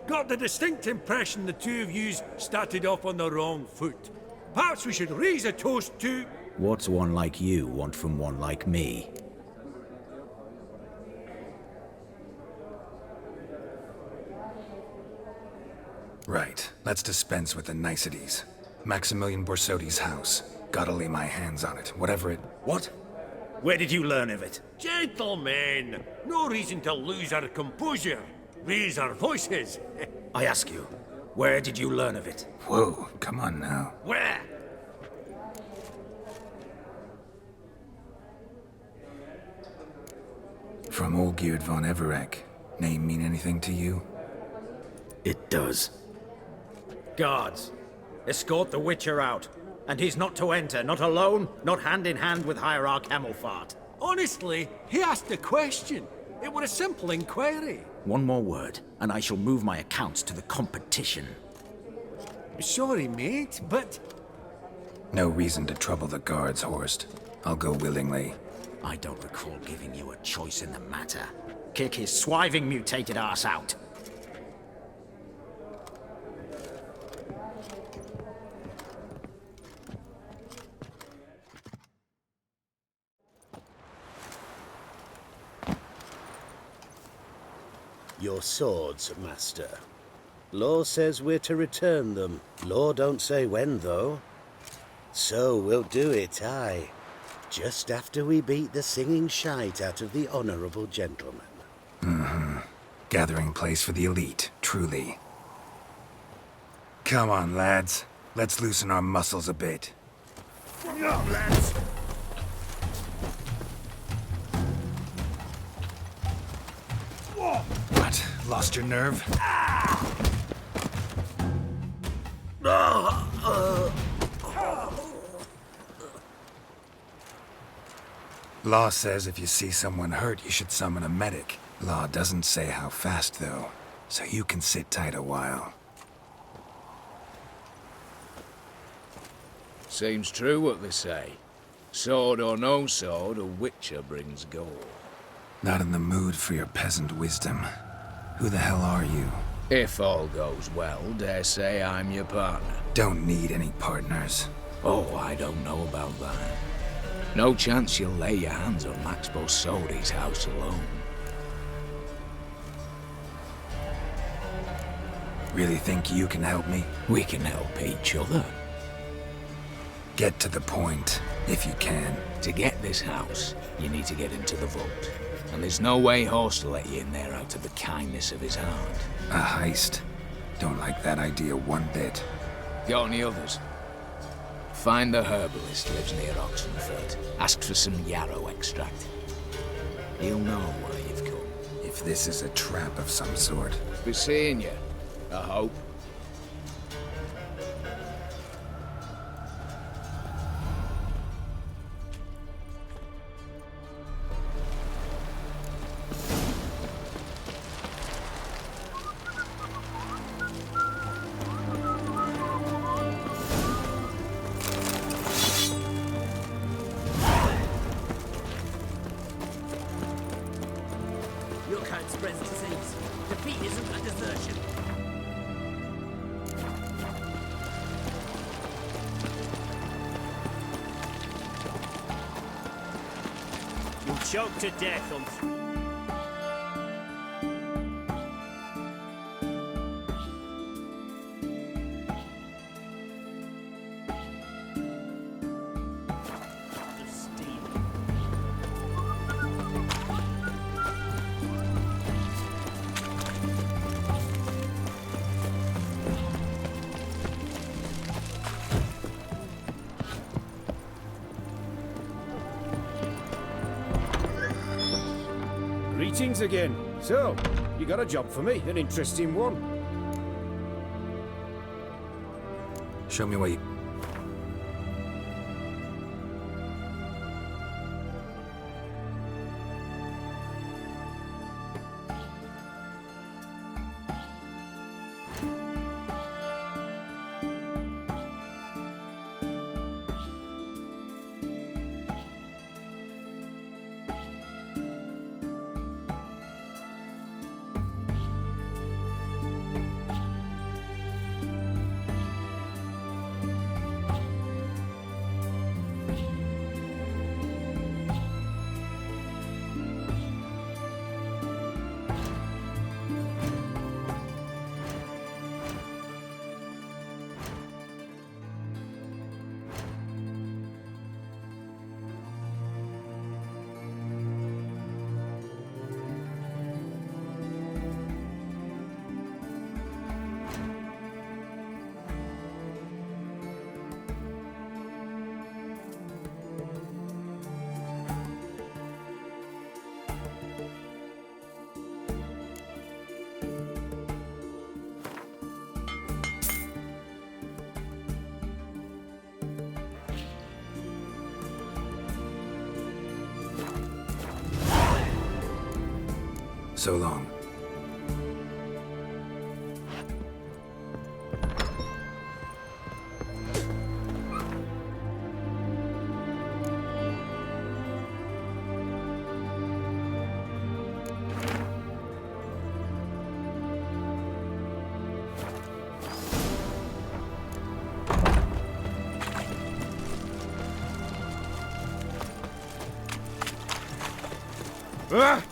got the distinct impression the two of yous started off on the wrong foot. Perhaps we should raise a toast to... What's one like you want from one like me? Right, let's dispense with the niceties. Maximilian Borsodi's house. Gotta lay my hands on it, whatever it... What? Where did you learn of it? Gentlemen, no reason to lose our composure. Raise our voices. I ask you, where did you learn of it? Whoa, come on now. Where? From Olgierd von Everek. Name mean anything to you? It does. Guards, escort the Witcher out. And he's not to enter, not alone, not hand in hand with Hierarch Hemelfart. Honestly, he asked a question. It were a simple inquiry. One more word, and I shall move my accounts to the competition. Sorry, mate, but... No reason to trouble the guards, Horst. I'll go willingly. I don't recall giving you a choice in the matter. Kick his swiving mutated ass out. Your swords, Master. Law says we're to return them. Law don't say when, though. So we'll do it, aye. Just after we beat the singing shite out of the honourable gentleman. Mm-hmm. Gathering place for the elite, truly. Come on, lads. Let's loosen our muscles a bit. Come on, lads. What? Lost your nerve? Law says if you see someone hurt, you should summon a medic. Law doesn't say how fast, though, so you can sit tight a while. Seems true what they say. Sword or no sword, a Witcher brings gold. Not in the mood for your peasant wisdom. Who the hell are you? If all goes well, dare say I'm your partner. Don't need any partners. Oh, I don't know about that. No chance you'll lay your hands on Max Borsodi's house alone. Really think you can help me? We can help each other. Get to the point, if you can. To get this house, you need to get into the vault. And there's no way Horst will let you in there out of the kindness of his heart. A heist? Don't like that idea one bit. Got any others? Find the herbalist lives near Oxenfurt. Ask for some yarrow extract. He'll know why you've come. If if this is a trap of some sort. Be seeing you, I hope. Your kind spreads disease. Defeat isn't a desertion. You'll choke to death on... Greetings again. So, you got a job for me, an interesting one. Show me what you... So long. Ah!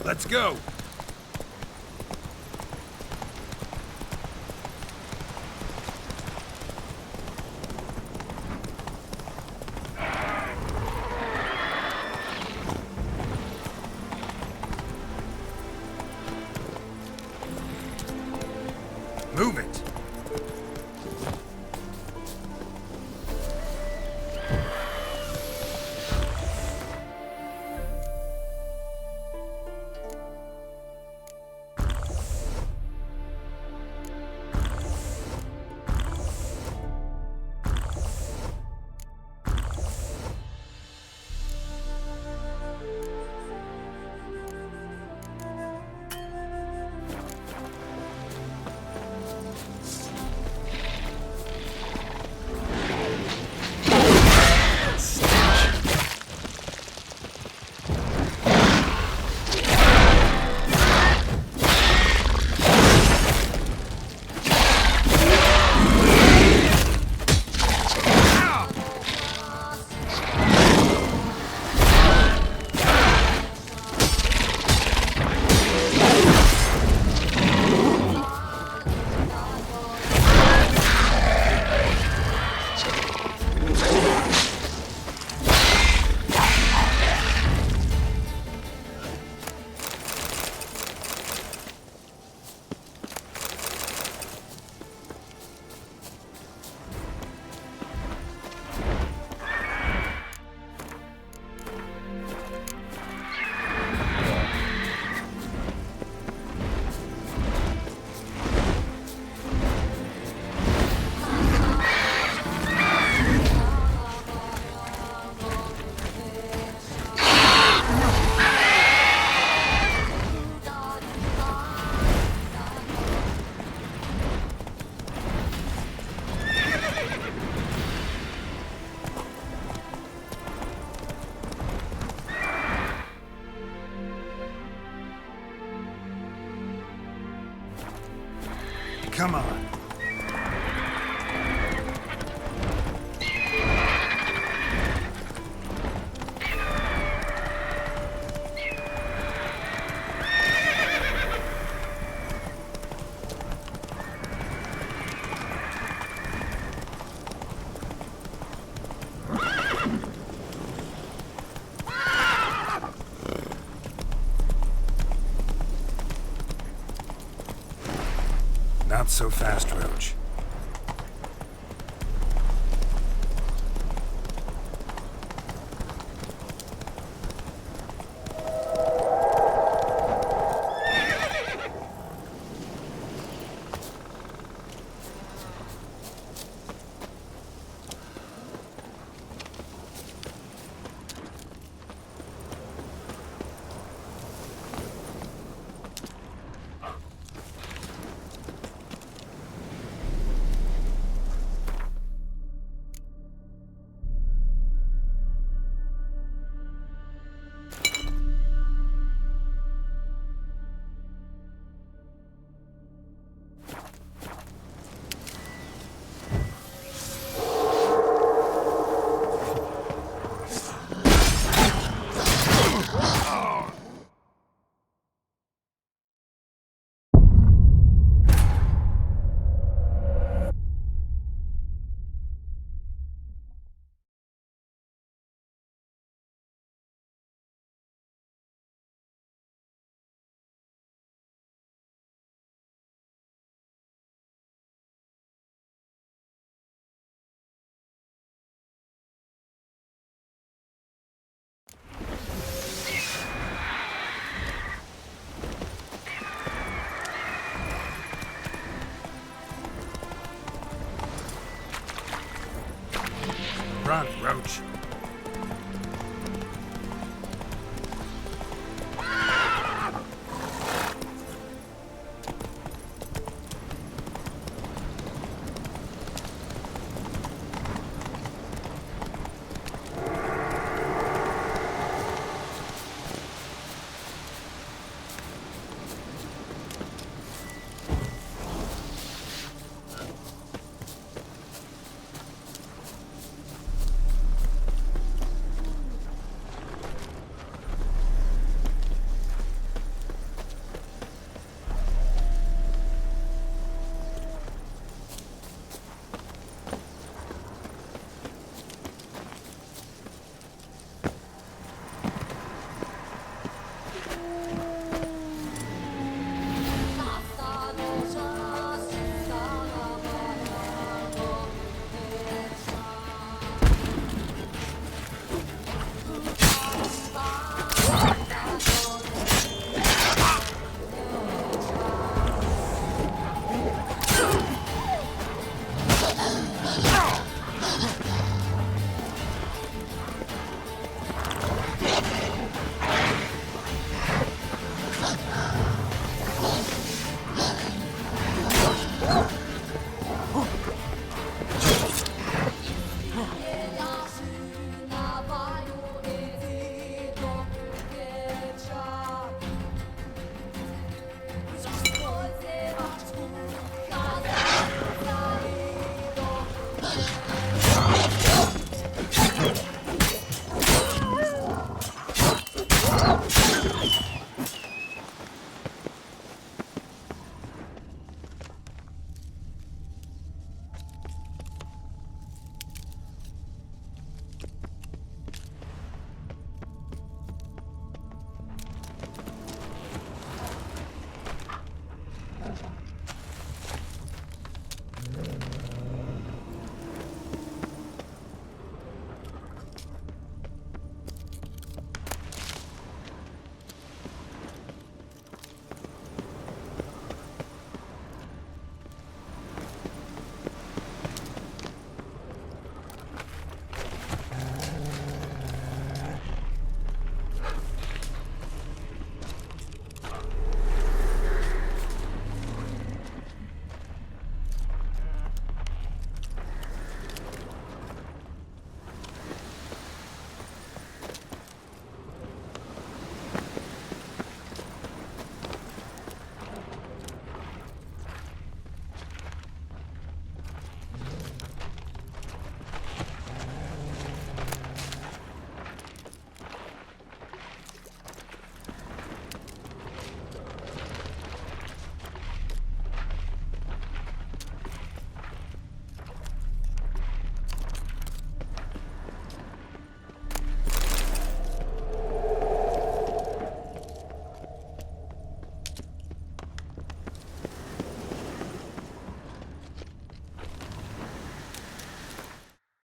Let's go! Move it! Come on. Not so fast, Roach. Run, Roach.